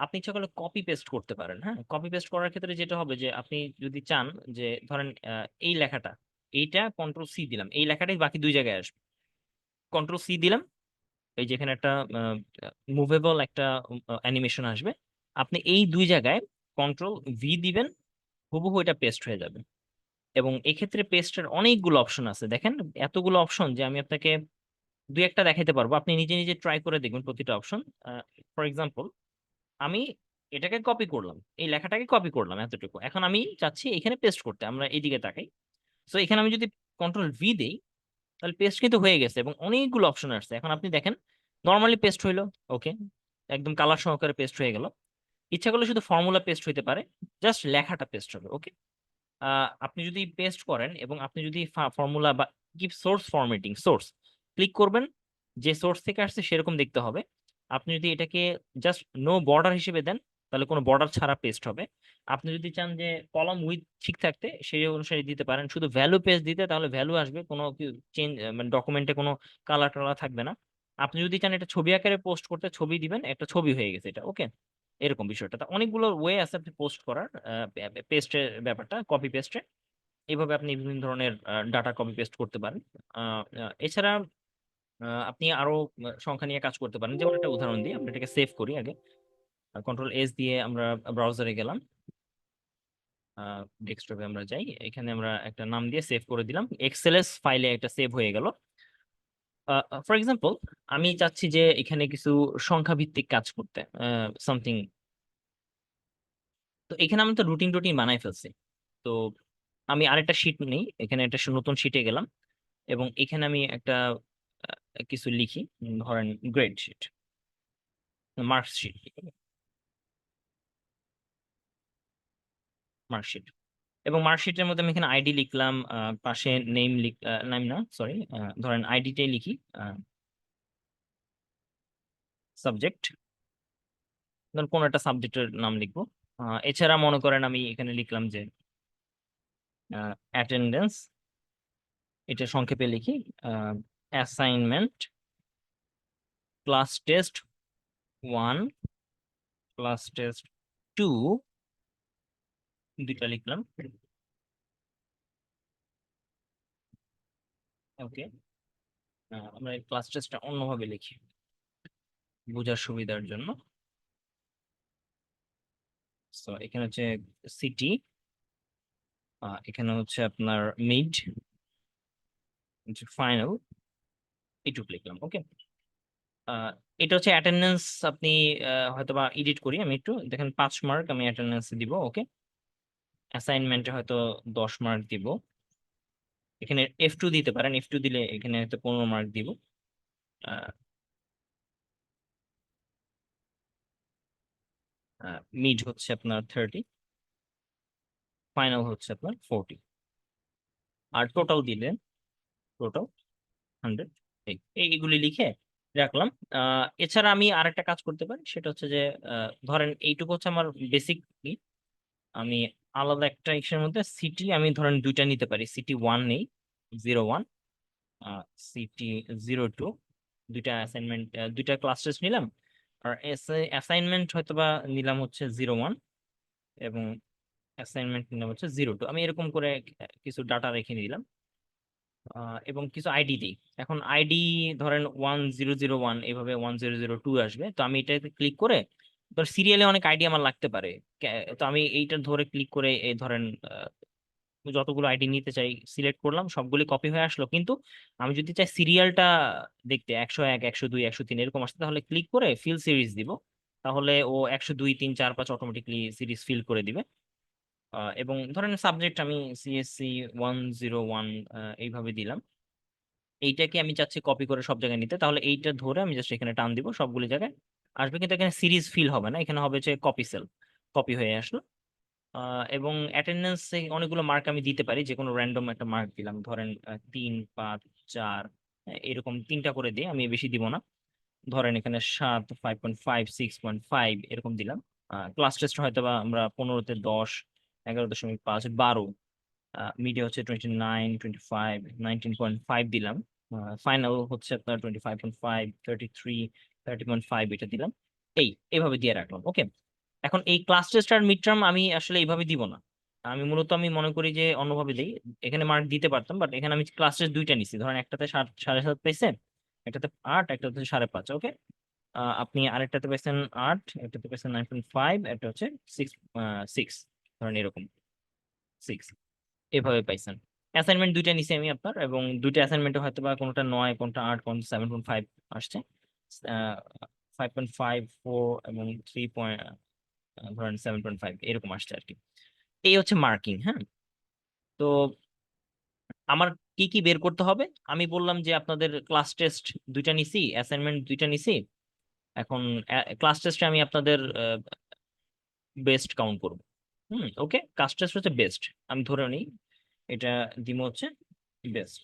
আপনি ইচ্ছা করলে কপি পেস্ট করতে পারেন। হ্যাঁ, কপি পেস্ট করার ক্ষেত্রে যেটা হবে যে আপনি যদি চান যে ধরেন এই লেখাটা, এইটা কন্ট্রোল সি দিলাম, এই লেখাটাই বাকি দুই জায়গায় আসবে, কন্ট্রোল সি দিলাম, এই যেখানে একটা মুভেবল একটা অ্যানিমেশন আসবে, আপনি এই দুই জায়গায় কন্ট্রোল ভি দিবেন, হুবহু এটা পেস্ট হয়ে যাবে। এবং এক্ষেত্রে পেস্টের অনেকগুলো অপশন আছে, দেখেন এতগুলো অপশন যে আমি আপনাকে দুই একটা দেখাইতে পারবো, আপনি নিজে নিজে ট্রাই করে দেখবেন প্রতিটা অপশন। ফর এক্সাম্পল, আমি এটাকে কপি করলাম, এই লেখাটাকে কপি করলাম এতটুকু, এখন আমি চাচ্ছি এখানে পেস্ট করতে, আমরা এইদিকে তাকাই। তো এখানে আমি যদি কন্ট্রোল ভি দেই, তাহলে পেস্ট কিন্তু হয়ে গেছে এবং অনেকগুলো অপশন আসছে। এখন আপনি দেখেন নর্মালি পেস্ট হইলো, ওকে, একদম কালার সহকারে পেস্ট হয়ে গেল। ইচ্ছা করলে শুধু ফর্মুলা পেস্ট হইতে পারে, জাস্ট লেখাটা পেস্ট হবে, ওকে। আপনি যদি পেস্ট করেন এবং আপনি যদি ফর্মুলা বা give source formatting, source click করবেন, যে সোর্স থেকে আসছে সেরকম দেখতে হবে। আপনি যদি এটাকে জাস্ট নো বর্ডার হিসেবে দেন তাহলে কোনো বর্ডার ছাড়া পেস্ট হবে। আপনি যদি চান যে কলাম উইথ ঠিক থাকতে সেই অনুসারে দিতে পারেন, শুধু ভ্যালু পেস্ট দিতে তাহলে ভ্যালু আসবে, কোনো চেঞ্জ মানে ডকুমেন্টে কোনো কালার টালার থাকবে না। আপনি যদি চান এটা ছবি আকারে পোস্ট করতে ছবি দিবেন, একটা ছবি হয়ে গেছে এটা, ওকে। এরকম বিষয়টা তা অনেকগুলো ওয়ে আছে আপনি পোস্ট করার, পেস্টের ব্যাপারটা, কপি পেস্টে এইভাবে আপনি বিভিন্ন ধরনের ডাটা কপি পেস্ট করতে পারেন। এছাড়া আপনি আরো সংখ্যা নিয়ে কাজ করতে পারেন। যেমন একটা উদাহরণ দিই, আমরা এটাকে সেভ করি আগে। কন্ট্রোল এস দিয়ে আমরা ব্রাউজারে গেলাম, ডেস্কটপে আমরা যাই, এখানে আমরা একটা নাম দিয়ে সেভ করে দিলাম, এক্সএলএস ফাইলে একটা সেভ হয়ে গেল। ফর এক্সাম্পল আমি চাচ্ছি যে এখানে কিছু সংখ্যা ভিত্তিক কাজ করতে, সামথিং। তো এখানে আমি তো রুটিন টুটিন বানাই ফেলছি। তো আমি আরেকটা শিট নিই, এখানে একটা নতুন শিটে গেলাম এবং এখানে আমি একটা কিছু লিখি, ধরেন গ্রেড শিট, মার্কশিট, মার্কশিট। এবং মার্কশিটের মধ্যে আমি এখানে আইডি লিখলাম, পাশে নেম নেম না সরি, ধরেন আইডিটাই লিখি, সাবজেক্ট, ধরেন কোন একটা সাবজেক্টের নাম লিখবো। এছাড়া মনে করেন আমি এখানে লিখলাম যে অ্যাটেন্ডেন্স, এটা সংক্ষেপে লিখি, assignment, class test 1, class test 2, দুইটা লিখলাম, ওকে। আমরা এই ক্লাস টেস্টটা অন্যভাবে লিখি বোঝার সুবিধার জন্য। তো এখানে হচ্ছে সিটি, এখানে হচ্ছে আপনার মিড, ফাইনাল, এইটুকু লিখলাম, ওকে। এটা হচ্ছে অ্যাটেন্ডেন্স। আপনি হয়তো বা এডিট করি আমি একটু, দেখেন 5 মার্ক আমি অ্যাটেন্ডেন্স দিব, ওকে। অ্যাসাইনমেন্টে হয়তো 10 মার্ক দিব, এখানে F2 দিতে পারেন, F2 দিলে এখানে হয়তো 15 মার্ক দিব। মিড হচ্ছে আপনার 30, ফাইনাল হচ্ছে আপনার 40, আর টোটাল দিলেন টোটাল 100। এইগুলি লিখে রাখলাম। এছাড়া আমি আরেকটা কাজ করতে পারি, সেটা হচ্ছে যে ধরেন এইটুকু হচ্ছে আমার বেসিক। আমি আলাদা একটা ইসের মধ্যে সিটি আমি ধরেন দুইটা নিতে পারি, সিটি 1 নেই, 01, সিটি 02, দুইটা অ্যাসাইনমেন্ট, দুইটা ক্লাস টেস্ট নিলাম। আর অ্যাসাইনমেন্ট হয়তো বা নিলাম হচ্ছে 01 এবং অ্যাসাইনমেন্ট নিলাম হচ্ছে 02। আমি এরকম করে কিছু ডাটা রেখে দিলাম, এবং কিছু আইডি দিই। এখন আইডি ধরেন 1001, এভাবে 1002 আসবে। তো আমি এটাতে ক্লিক করে, ধর সিরিয়ালে অনেক আইডি আমার লাগতে পারে, তো আমি এইটা ধরে ক্লিক করে এই ধরেন যতগুলো আইডি নিতে চাই সিলেক্ট করলাম, সবগুলি কপি হয়ে আসলো। কিন্তু আমি যদি চাই সিরিয়ালটা দেখতে 101, 102, 103 এরকম আসতে, তাহলে ক্লিক করে ফিল সিরিজ দিব, তাহলে ও 102, 3, 4, 5 অটোমেটিকলি সিরিজ ফিল করে দিবে। এবং ধরেন সাবজেক্ট আমি CSC 101 এইভাবে দিলাম। এইটাকে আমি চাচ্ছি কপি করে সব জায়গায় নিতে, তাহলে এইটা ধরে আমি জাস্ট এখানে টান দিব, সবগুলো জায়গায় আসবে, কিন্তু এখানে সিরিজ ফিল হবে না, এখানে হবে যে কপি সেল, কপি হয়ে আসলো। এবং অ্যাটেন্ডেন্সে অনেকগুলো মার্ক আমি দিতে পারি, যে কোনো র্যান্ডম একটা মার্ক দিলাম, ধরেন 3, 5, 4, এরকম 3টা করে দিই, আমি বেশি দিব না। ধরেন এখানে 7, 5.5, 6.5 এরকম দিলাম। ক্লাস টেস্ট হয়তো বা আমরা 15-তে 10, 11.5, 12, মিডিয়া হচ্ছে 29, 25, 19.5 দিলাম। ফাইনাল হচ্ছে আপনার 25.5, 33, 30.5 এটা দিলাম। এইভাবে দিয়ে রাখলাম, ওকে। এখন এই ক্লাস টেস্ট আর মিড টার্ম আমি আসলে এইভাবে দিব না, আমি মূলত আমি মনে করি যে অন্যভাবে দিই। এখানে মার্ক দিতে পারতাম, বাট এখানে আমি ক্লাস টেস্ট দুইটা নিছি, ধরেন একটাতে 7.5 পাইছে, একটাতে 8, একটাতে 5.5, ওকে। আপনি আরেকটাতে পাইছেন 8, একটাতে পাইছেন 9.5, একটা হচ্ছে 6, ধরেন এরকম 6, এভাবে পাইছেন। অ্যাসাইনমেন্ট দুইটা নিছি আমি আপনার, এবং দুইটা অ্যাসাইনমেন্টে হয়তো বা কোনটা 9, কোনটা 8, কোনটা 7.5 আসছে। 5.5, 4 এবং 3 ধরেন 7.5 এরকম আসছে আর কি। এই হচ্ছে মার্কিং, হ্যাঁ। তো আমার কি কি বের করতে হবে? আমি বললাম যে আপনাদের ক্লাস টেস্ট দুইটা নিছি, অ্যাসাইনমেন্ট দুইটা নিছি। এখন ক্লাস টেস্টে আমি আপনাদের বেস্ট কাউন্ট করব। ওকে, ক্লাস টেস্ট হচ্ছে বেস্ট, আমি ধরে নিই এটা দিমো হচ্ছে best,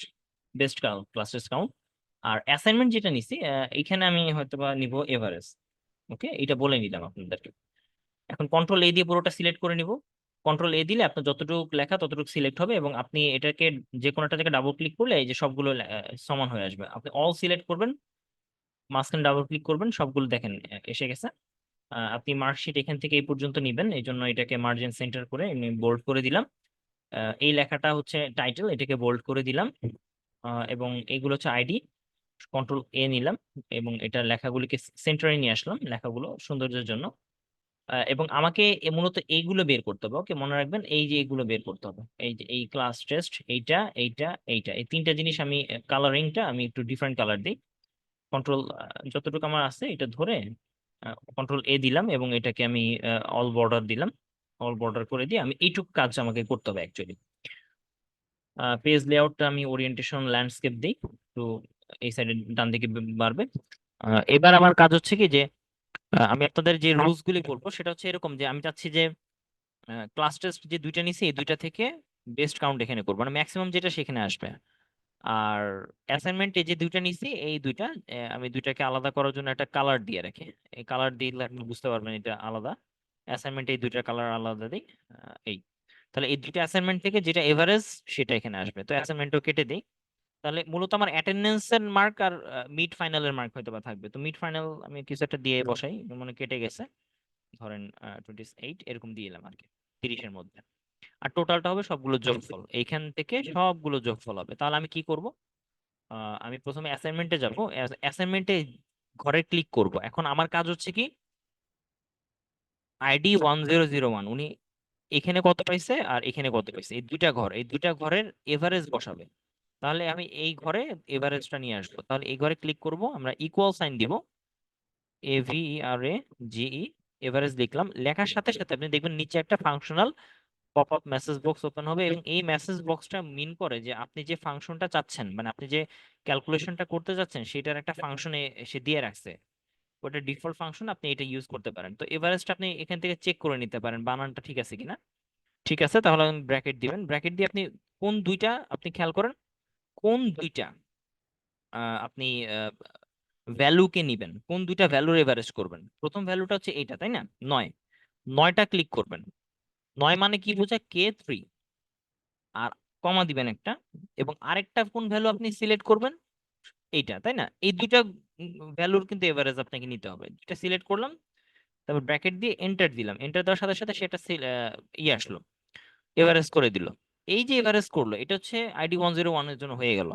best count, class test count. আর অ্যাসাইনমেন্ট যেটা নিছি এইখানে আমি হয়তো বা নিব এভারেজ। ওকে, এটা বলে নিলাম আপনাদেরকে। এখন কন্ট্রোল এ দিয়ে পুরোটা সিলেক্ট করে নিব। কন্ট্রোল এ দিলে আপনার যতটুকু লেখা ততটুকু সিলেক্ট হবে, এবং আপনি এটাকে যে কোনোটা থেকে ডাবল ক্লিক করলে এই যে সবগুলো সমান হয়ে আসবে। আপনি অল সিলেক্ট করবেন, মাঝখানে ডাবল ক্লিক করবেন, সবগুলো দেখেন এসে গেছে। আপনি মার্কশিট এখান থেকে এই পর্যন্ত নিবেন, এই জন্য এটাকে মার্জিন সেন্টার করে বোল্ড করে দিলাম। এই লেখাটা হচ্ছে টাইটেল, এটাকে বোল্ড করে দিলাম। এবং এগুলো হচ্ছে আইডি, কন্ট্রোল এ নিলাম, এবং এটা লেখাগুলিকে সেন্টারে নিয়ে আসলাম লেখাগুলো সৌন্দর্যের জন্য। এবং আমাকে মূলত এইগুলো বের করতে হবে। ওকে, মনে রাখবেন এই যে এইগুলো বের করতে হবে, এই যে এই ক্লাস টেস্ট, এইটা এইটা এইটা, এই তিনটা জিনিস আমি কালারিংটা আমি একটু ডিফারেন্ট কালার দিই। কন্ট্রোল যতটুকু আমার আছে এটা ধরে কন্ট্রোল এ দিলাম, এবং এটাকে আমি অল বর্ডার দিলাম। অল বর্ডার করে দিয়ে আমি এইটুকু কাজ আমাকে করতে হবে অ্যাকচুয়ালি। পেজ লেআউটটা আমি ওরিয়েন্টেশন ল্যান্ডস্কেপ দিই, তো এই সাইডে ডান দিকে বাড়বে। এবার আমার কাজ হচ্ছে কি যে আমি আপনাদের যে রুলস গুলি বলবো সেটা হচ্ছে এরকম যে আমি চাচ্ছি যে ক্লাস টেস্ট যে দুইটা নিছি এই দুইটা থেকে বেস্ট কাউন্ট এখানে করবো, মানে ম্যাক্সিমাম যেটা সেখানে আসবে। আর অ্যাসাইনমেন্টে যে দুইটা নিছি এই দুইটা আমি দুইটাকে আলাদা করার জন্য একটা কালার দিয়ে রাখি। এই কালার দিলে আপনি বুঝতে পারবেন এটা আলাদা। অ্যাসাইনমেন্টে এই দুইটা কালার আলাদা দিই। এই তাহলে এই দুইটা অ্যাসাইনমেন্ট থেকে যেটা এভারেজ সেটা এখানে আসবে, তো অ্যাসাইনমেন্টও কেটে দিই। তাহলে মূলত আমার অ্যাটেন্ডেন্সের মার্ক আর মিড ফাইনালের মার্ক হয়তো বা থাকবে, তো মিড ফাইনাল আমি কিছু একটা দিয়ে বসাই, মনে কেটে গেছে, ধরেন 28 এরকম দিয়ে এলাম আর কি, 30-এর মধ্যে। আর টোটালটা হবে সবগুলো যোগফল, এইখান থেকে সবগুলো যোগফল হবে। তাহলে আমি কি করব? আমি প্রথমে অ্যাসাইনমেন্টে যাব, অ্যাসাইনমেন্টে ঘরে ক্লিক করব। এখন আমার কাজ হচ্ছে কি, আইডি 1001 উনি এখানে কত পাইছে আর এখানে কত পাইছে, এই দুইটা ঘর, এই দুইটা ঘরের এভারেজ বসাবে। তাহলে আমি এই ঘরে এভারেজটা নিয়ে আসবো। তাহলে এই ঘরে ক্লিক করব, আমরা ইকুয়াল সাইন দিব, AVERAGE, এভারেজ লিখলাম। লেখার সাথে সাথে আপনি দেখবেন নিচে একটা functional pop up message box open হবে, এবং এই মেসেজ বক্সটা মিন করে যে আপনি যে ফাংশনটা চাচ্ছেন, মানে আপনি যে ক্যালকুলেশনটা করতে যাচ্ছেন সেটার একটা ফাংশনে সে দিয়ে রাখছে, ওটা ডিফল্ট ফাংশন, আপনি এটা ইউজ করতে পারেন। তো এভারেজটা আপনি এখান থেকে চেক করে নিতে পারেন বানানটা ঠিক আছে কিনা। ঠিক আছে, তাহলে ব্র্যাকেট দিবেন। ব্র্যাকেট দিয়ে আপনি কোন দুইটা, আপনি খেয়াল করেন কোন দুইটা আপনি ভ্যালুকে নিবেন, কোন দুইটা ভ্যালুর এভারেজ করবেন। প্রথম ভ্যালুটা হচ্ছে এইটা, তাই না? 9, 9টা ক্লিক করবেন। 9 মানে কি বোঝায়? K3। আর কমা দিবেন একটা, এবং আরেকটা কোন ভ্যালু আপনি সিলেক্ট করবেন? এইটা, তাই না? এই দুইটা ভ্যালুর কিন্তু এভারেজ আপনাকে নিতে হবে। দুইটা সিলেক্ট করলাম, তারপর ব্র্যাকেট দিয়ে এন্টার দিলাম। এন্টার দেওয়ার সাথে সাথে সেটা ইয়ে আসলো, এভারেজ করে দিল। এই যে এভারেজ করলো এটা হচ্ছে ID 101 এর জন্য হয়ে গেল।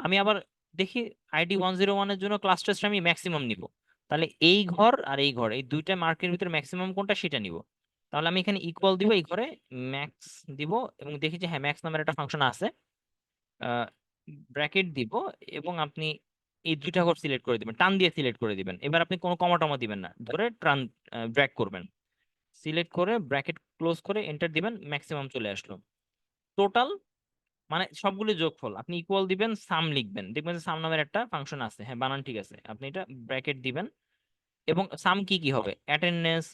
আমি আবার দেখি ID 101 এর জন্য ক্লাস টেস্ট আমি ম্যাক্সিমাম নিব। তাহলে এই ঘর আর এই ঘর, এই দুইটা মার্কের ভিতরে ম্যাক্সিমাম কোনটা সেটা নিব। তাহলে আমি এখানে ইকুয়াল দিব, এই ঘরে ম্যাক্স দিব, এবং দেখি যে হ্যাঁ ম্যাক্স নামের একটা ফাংশন আছে। ব্র্যাকেট দিব, এবং আপনি এই দুইটা ঘর সিলেক্ট করে দিবেন, টান দিয়ে সিলেক্ট করে দিবেন। এবার আপনি কোনো কমা টমা দিবেন না, ধরে টান ড্র্যাগ করবেন, সিলেক্ট করে ব্র্যাকেট ক্লোজ করে এন্টার দিবেন, ম্যাক্সিমাম চলে আসলো। টোটাল মানে সবগুলো যোগফল, আপনি ইকুয়াল দিবেন, সাম লিখবেন, দেখবেন যে সাম নামের একটা ফাংশন আছে, হ্যাঁ বানান ঠিক আছে, আপনি এটা ব্র্যাকেট দিবেন। এবং সাম কি কি হবে? অ্যাটেন্ডেন্স,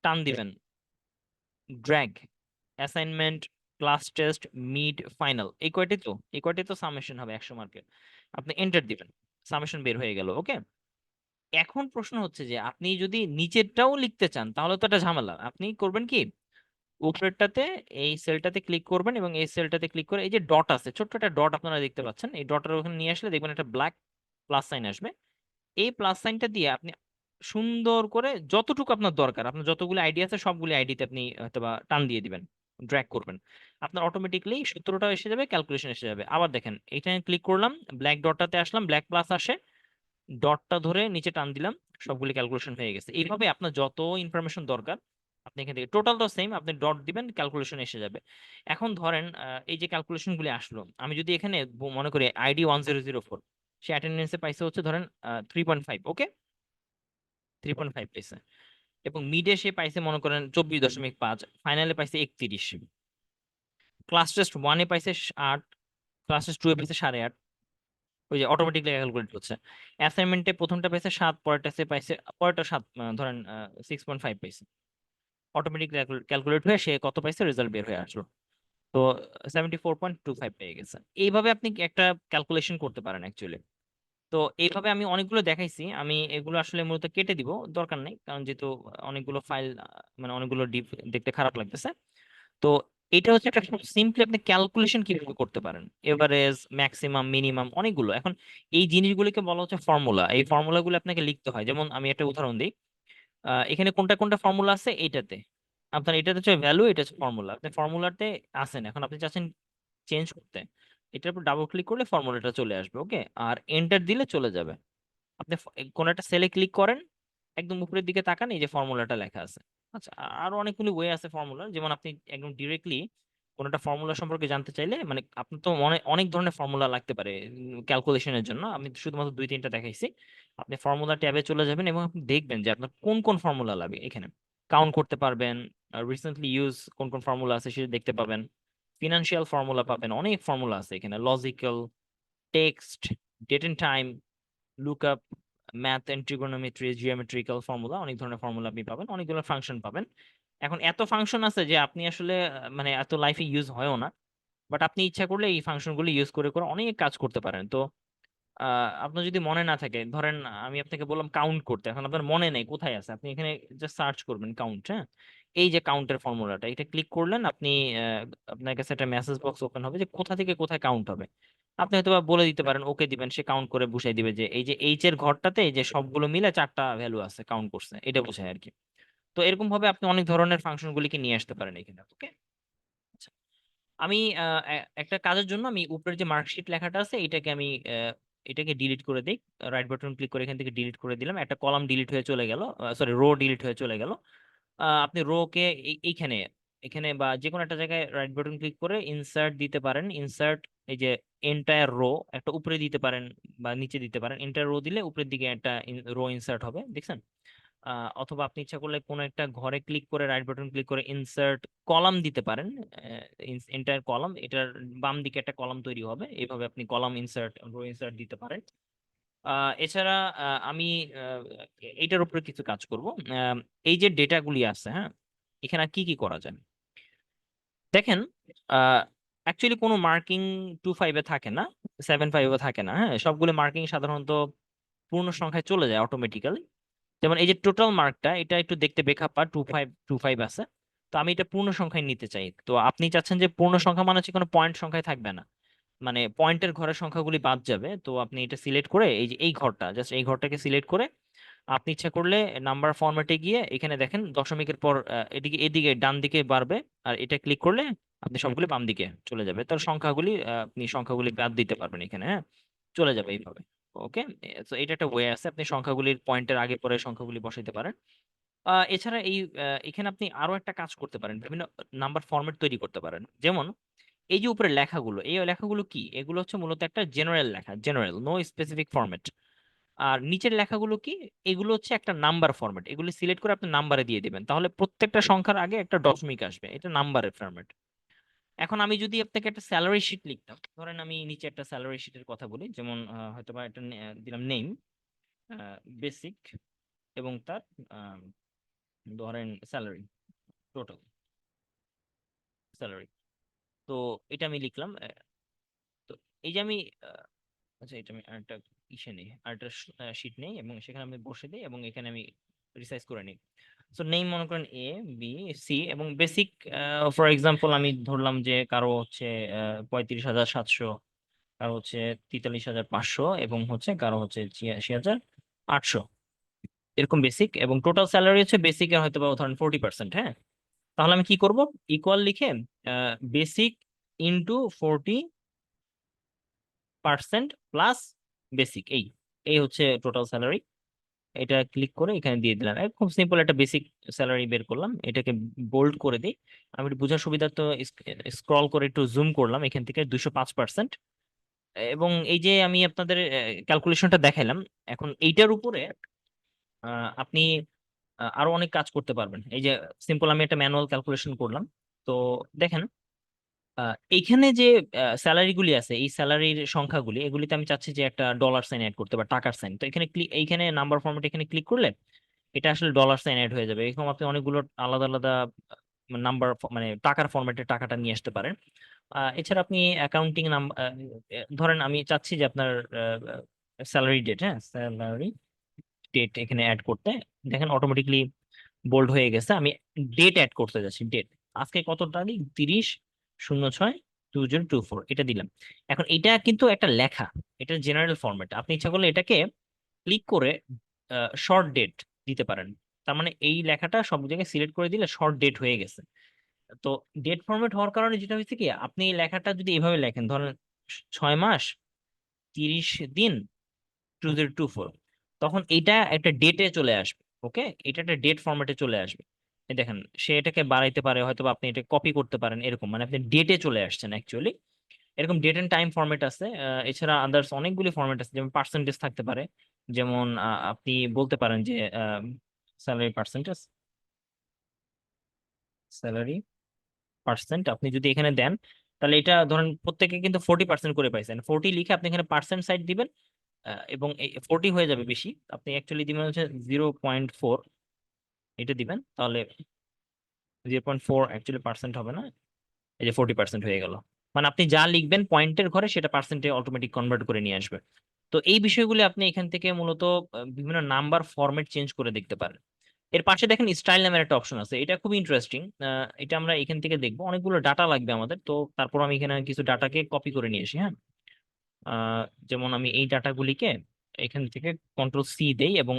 টান দিবেন, drag, assignment, class test, mid, final, এই কয়টি তো সামেশন হবে 100 মার্কের। আপনি এন্টার দিবেন, সামেশন বের হয়ে গেল। ওকে, এখন প্রশ্ন হচ্ছে যে আপনি যদি নিচেরটাও লিখতে চান তাহলে তো একটা ঝামেলা। আপনি করবেন কি, উপরেরটাতে এই সেলটাতে ক্লিক করবেন, এবং এই সেলটাতে ক্লিক করে এই যে ডট আছে, ছোট্ট একটা ডট আপনারা দেখতে পাচ্ছেন, এই ডটের ওখানে নিয়ে আসলে দেখবেন একটা ব্ল্যাক প্লাস সাইন আসবে। এই প্লাস সাইনটা দিয়ে আপনি সুন্দর করে যতটুকু আপনার দরকার, আপনার যতগুলো আইডি আছে সবগুলো আইডিতে আপনি হয়তোবা টান দিয়ে দিবেন, ড্র্যাগ করবেন, আপনার অটোমেটিকলি সূত্রটা এসে যাবে, ক্যালকুলেশন এসে যাবে। আবার দেখেন এইখানে ক্লিক করলাম, ব্ল্যাক ডটটাতে আসলাম, ব্ল্যাক প্লাস আসে, ডটটা ধরে নিচে টান দিলাম, সবগুলি ক্যালকুলেশন হয়ে গেছে। এইভাবে আপনার যত ইনফরমেশন দরকার আপনি এখান থেকে টোটালটা সেম, আপনি ডট দিবেন, ক্যালকুলেশন এসে যাবে। এখন ধরেন এই যে ক্যালকুলেশন গুলি আসলো, আমি যদি এখানে মনে করি ID 1004, সে অ্যাটেন্ডেন্সে পাইছে হচ্ছে ধরেন 3.5। ওকে, 3.5 পাইছে, এবং মিডে সে পাইছে মনে করেন 24.5, ফাইনালে পাইছে 31, ক্লাস টেস্ট ওয়ানে পাইছে 8, ক্লাসেস 2 এ পেয়েছে 8.5, ওই যে অটোমেটিকলি ক্যালকুলেট হচ্ছে। অ্যাসাইনমেন্টে প্রথমটা পেয়েছে 7, পরেরটা 7, ধরেন 6.5 পাইছে, অটোমেটিক ক্যালকুলেট হয়ে সে কত পাইছে রেজাল্ট বের হয়ে আসলো। তো 74.25 পেয়ে গেছে। এইভাবে আপনি একটা ক্যালকুলেশন করতে পারেন অ্যাকচুয়ালি। তো এইভাবে আমি অনেকগুলো দেখাইছি, আমি এগুলো আসলে মূলত কেটে দিব, দরকার নেই, কারণ যেহেতু অনেকগুলো ফাইল, মানে অনেকগুলো ডিপ দেখতে খারাপ লাগতেছে। তো এটা হচ্ছে একটা সিম্পলি আপনি ক্যালকুলেশন কিভাবে করতে পারেন, এভারেজ, ম্যাক্সিমাম, মিনিমাম, অনেকগুলো। এখন এই জিনিসগুলোকে বলা হচ্ছে ফর্মুলা। এই ফর্মুলাগুলো আপনাকে লিখতে হয়। যেমন আমি একটা উদাহরণ দিই, এখানে কোনটা কোনটা ফর্মুলা আছে এইটাতে, আপনার এটাতে হচ্ছে ভ্যালু, এটা হচ্ছে ফর্মুলা। আপনি ফর্মুলাতে আছেন, এখন আপনি চাচ্ছেন চেঞ্জ করতে, এটার উপর ডাবল ক্লিক করলে ফর্মুলাটা চলে আসবে, ওকে, আর এন্টার দিলে চলে যাবে। আপনি কোন একটা সেলে ক্লিক করেন, একদম উপরের দিকে তাকান, এই যে ফর্মুলাটা লেখা আছে। আচ্ছা, আরো অনেকগুলো ওয়ে আছে ফর্মুলার, যেমন আপনি একদম ডিরেক্টলি কোন একটা ফর্মুলা সম্পর্কে জানতে চাইলে, মানে আপনার তো মনে অনেক ধরনের ফর্মুলা লাগতে পারে ক্যালকুলেশনের জন্য, আমি শুধুমাত্র 2-3টা দেখাইছি। আপনি ফর্মুলা ট্যাবে চলে যাবেন এবং আপনি দেখবেন যে আপনার কোন কোন ফর্মুলা লাগবে, এখানে কাউন্ট করতে পারবেন। রিসেন্টলি ইউজ কোন কোন ফর্মুলা আছে সেটা দেখতে পাবেন। ফিনান্সিয়াল ফর্মুলা পাবেন, অনেক ফর্মুলা আছে এখানে, logical, text, date and time, lookup, math and trigonometry, geometrical formula, অনেক ধরনের ফর্মুলা আপনি পাবেন, অনেকগুলো ফাংশন পাবেন। এখন এত ফাংশন আছে যে আপনি আসলে মানে এত লাইফে ইউজ হয়ও না, বাট আপনি ইচ্ছা করলে এই ফাংশনগুলো ইউজ করে করে অনেক কাজ করতে পারেন। তো আপনার যদি মনে না থাকে, ধরেন আমি আপনাকে বললাম কাউন্ট করতে, এখন আপনার মনে নেই কোথায় আছে, আপনি এখানে জাস্ট সার্চ করবেন কাউন্ট, হ্যাঁ, এই যে কাউন্টের ফর্মুলাটা, এটা ক্লিক করলেন আপনি, আপনার কাছে একটা মেসেজ বক্স ওপেন হবে যে কোথা থেকে কোথায় কাউন্ট হবে। আপনি হয়তো বা বলে দিতে পারেন, ওকে দিবেন, সে কাউন্ট করে বুঝাই দিবে যে এই যে এইচ এর ঘরটাতে এই যে সবগুলো মিলে 4টা ভ্যালু আছে, কাউন্ট করছে, এটা বোঝায় আর কি। তো এরকম ভাবে আপনি অনেক ধরনের ফাংশন গুলিকে নিয়ে আসতে পারেন এখানে, ওকে। আমি একটা কাজের জন্য আমি উপরের যে মার্কশিট লেখাটা আছে এটাকে আমি এটাকে ডিলিট করে দিই। রাইট বাটন ক্লিক করে এখান থেকে ডিলিট করে দিলাম, একটা কলাম ডিলিট হয়ে চলে গেল, সরি, রো ডিলিট হয়ে চলে গেল। আপনি রো কে এইখানে, এখানে বা যে কোনো একটা জায়গায় রাইট বাটন ক্লিক করে ইনসার্ট দিতে পারেন। ইনসার্ট, এই যে এন্টায়ার রো, একটা উপরে দিতে পারেন বা নিচে দিতে পারেন। এন্টায়ার রো দিলে উপরের দিকে একটা রো ইনসার্ট হবে, দেখছেন। অথবা আপনি ইচ্ছা করলে কোনো একটা ঘরে ক্লিক করে রাইট বাটন ক্লিক করে ইনসার্ট কলাম দিতে পারেন, এন্টায়ার কলাম, এটার বাম দিকে একটা কলাম তৈরি হবে, এইভাবে আপনি কলাম ইনসার্ট, রো ইনসার্ট দিতে পারেন। এছাড়া আমি আহ, এইটার উপরে কিছু কাজ করব। এই যে ডেটাগুলি আছে, হ্যাঁ, এখানে আর কি কি করা যায় দেখেন। অ্যাকচুয়ালি কোনো মার্কিং 2.5-এ থাকে না, 7.5-এও থাকে না, হ্যাঁ, সবগুলো মার্কিং সাধারণত পূর্ণ সংখ্যায় চলে যায় অটোমেটিক্যালি। যেমন এই যে টোটাল মার্কটা, এটা একটু দেখতে বেখাপ্পা, 2.5 আছে। তো আমি এটা পূর্ণ সংখ্যায় নিতে চাই। তো আপনি চাচ্ছেন যে পূর্ণ সংখ্যা মানে হচ্ছে কোনো পয়েন্ট সংখ্যায় থাকবে না, মানে পয়েন্টের ঘরের সংখ্যাগুলি বাদ যাবে। তো আপনি এটা সিলেক্ট করে এই যে এই ঘরটা, জাস্ট এই ঘরটাকে সিলেক্ট করে আপনি ইচ্ছা করলে নাম্বার ফরম্যাটে গিয়ে এখানে দেখেন দশমিকের পর এদিকে এদিকে ডান দিকে বাড়বে, আর এটা ক্লিক করলে আপনি সবগুলি বাম দিকে চলে যাবে। তার সংখ্যাগুলি আপনি সংখ্যাগুলি বাদ দিতে পারবেন এখানে, হ্যাঁ, চলে যাবে এইভাবে, ওকে। তো এটা একটা ওয়ে আছে, আপনি সংখ্যাগুলির পয়েন্টের আগে পরে সংখ্যাগুলি বসাইতে পারেন। এছাড়া এখানে আপনি আরো একটা কাজ করতে পারেন, বিভিন্ন নাম্বার ফরম্যাট তৈরি করতে পারেন। যেমন এই যে উপরে লেখাগুলো, এই লেখাগুলো কি, এগুলো হচ্ছে মূলত একটা জেনারেল লেখা, জেনারেল, নো স্পেসিফিক ফরম্যাট। আর নিচের লেখাগুলো কি, এগুলো হচ্ছে একটা নাম্বার ফরম্যাট, এগুলো সিলেক্ট করে আপনি নাম্বারে দিয়ে দিবেন, তাহলে প্রত্যেকটা সংখ্যার আগে একটা দশমিক আসবে, এটা নাম্বারের ফরম্যাট। এখন আমি যদি আপনাকে একটা স্যালারি শিট লিখতাম, ধরেন আমি নিচে একটা স্যালারি শিটের কথা বলি, যেমন হয়তো বা একটা দিলাম নেম, বেসিক, এবং তার আহ, ধরেন স্যালারি, টোটাল স্যালারি। তো এটা আমি লিখলাম। তো এই যে আমি আচ্ছা, এটা আমি আরেকটা ইসে নেই, আরেকটা শিট নেই এবং সেখানে আমি বসে দিই এবং এখানে আমি রিসাইজ করে নিই। সো নেম মনে করেন A, B, C, এবং বেসিক, ফর এক্সাম্পল আমি ধরলাম যে কারো হচ্ছে 35,700, কারো হচ্ছে 43,500, এবং হচ্ছে কারো হচ্ছে 86,800, এরকম বেসিক। এবং টোটাল স্যালারি হচ্ছে বেসিকের হয়তো বা ধরেন 40%, হ্যাঁ। তাহলে আমি কি করব, ইকুয়াল লিখে বেসিক ইন্টু 40% প্লাস বেসিক, এই এই হচ্ছে টোটাল স্যালারি। এটা ক্লিক করে এখানে দিয়ে দিলাম, খুব সিম্পল একটা বেসিক স্যালারি বের করলাম। এটাকে বোল্ড করে দিই, আমি একটু বোঝার সুবিধা তো স্ক্রল করে একটু জুম করলাম এখান থেকে 205%। এবং এই যে আমি আপনাদের ক্যালকুলেশনটা দেখাইলাম, এখন এইটার উপরে আপনি আরো অনেক কাজ করতে পারবেন। এই যে সিম্পল আমি একটা ম্যানুয়াল ক্যালকুলেশন করলাম, তো দেখেন এইখানে যে স্যালারি গুলি আছে, এই স্যালারির সংখ্যাগুলি, এগুলিতে আমি চাচ্ছি যে একটা ডলার সাইন অ্যাড করতে বা টাকার সাইন। তো এখানে ক্লিক, এইখানে নাম্বার ফরম্যাট এখানে ক্লিক করলে এটা আসলে ডলার সাইন অ্যাড হয়ে যাবে। এরকম আপনি অনেকগুলো আলাদা আলাদা নাম্বার, মানে টাকার ফরম্যাটে টাকাটা নিয়ে আসতে পারেন। এছাড়া আপনি অ্যাকাউন্টিং নাম্বার, ধরেন আমি চাচ্ছি যে আপনার স্যালারি ডেট, হ্যাঁ স্যালারি ডেট এখানে অ্যাড করতে, দেখেন অটোমেটিকলি বোল্ড হয়ে গেছে। আমি ডেট অ্যাড করতে যাচ্ছি, ডেট আজকে কত তারিখ, 30/06/2024, এটা দিলাম। এখন এটা কিন্তু একটা লেখা, এটা জেনারেল ফরম্যাট। আপনি ইচ্ছা করলে এটাকে ক্লিক করে শর্ট ডেট দিতে পারেন। তার মানে এই লেখাটা সব জায়গায় সিলেক্ট করে দিলে শর্ট ডেট হয়ে গেছে। তো ডেট ফরম্যাট হওয়ার কারণে যেটা হচ্ছে কি, আপনি এই লেখাটা যদি এভাবে লেখেন, ধরেন 6 মাস 30 দিন 2024, তখন এটা একটা ডেটে চলে আসবে। ওকে, এটা একটা ডেট ফরম্যাটে চলে আসবে। এই দেখেন, সে এটাকে বাড়াইতে পারে, হয়তো বা আপনি এটা কপি করতে পারেন, এরকম মানে আপনি ডেটে চলে আসছেন অ্যাকচুয়ালি। এরকম ডেট এন্ড টাইম ফরম্যাট আছে। এছাড়া আদার্স অনেকগুলি ফরম্যাট আছে, যেমন পার্সেন্টেজ থাকতে পারে। যেমন আপনি বলতে পারেন যে স্যালারি পার্সেন্টেজ, স্যালারি পার্সেন্ট আপনি যদি এখানে দেন, তাহলে এটা ধরেন প্রত্যেকে কিন্তু 40% করে পাইছেন, 40 লিখে আপনি এখানে পার্সেন্ট সাইড দিবেন। এবং এই 40 হয়ে যাবে বেশি, আপনি অ্যাকচুয়ালি দিবেন হচ্ছে 0.4, এটা দিবেন, তাহলে 0.4 অ্যাকচুয়ালি পার্সেন্ট হবে না, এই যে 40% হয়ে গেল। মানে আপনি যা লিখবেন পয়েন্টের ঘরে, সেটা পার্সেন্টে অটোমেটিক কনভার্ট করে নিয়ে আসবে। তো এই বিষয়গুলি আপনি এখান থেকে মূলত বিভিন্ন নাম্বার ফরম্যাট চেঞ্জ করে দেখতে পারেন। এর পাশে দেখেন স্টাইল নামের একটা অপশন আছে, এটা খুব ইন্টারেস্টিং। এটা আমরা এখান থেকে দেখবো, অনেকগুলো ডাটা লাগবে আমাদের, তো তারপর আমি এখানে কিছু ডাটাকে কপি করে নিয়ে আসি, হ্যাঁ। যেমন আমি এই ডাটাগুলিকে এখান থেকে কন্ট্রোল C দেই, এবং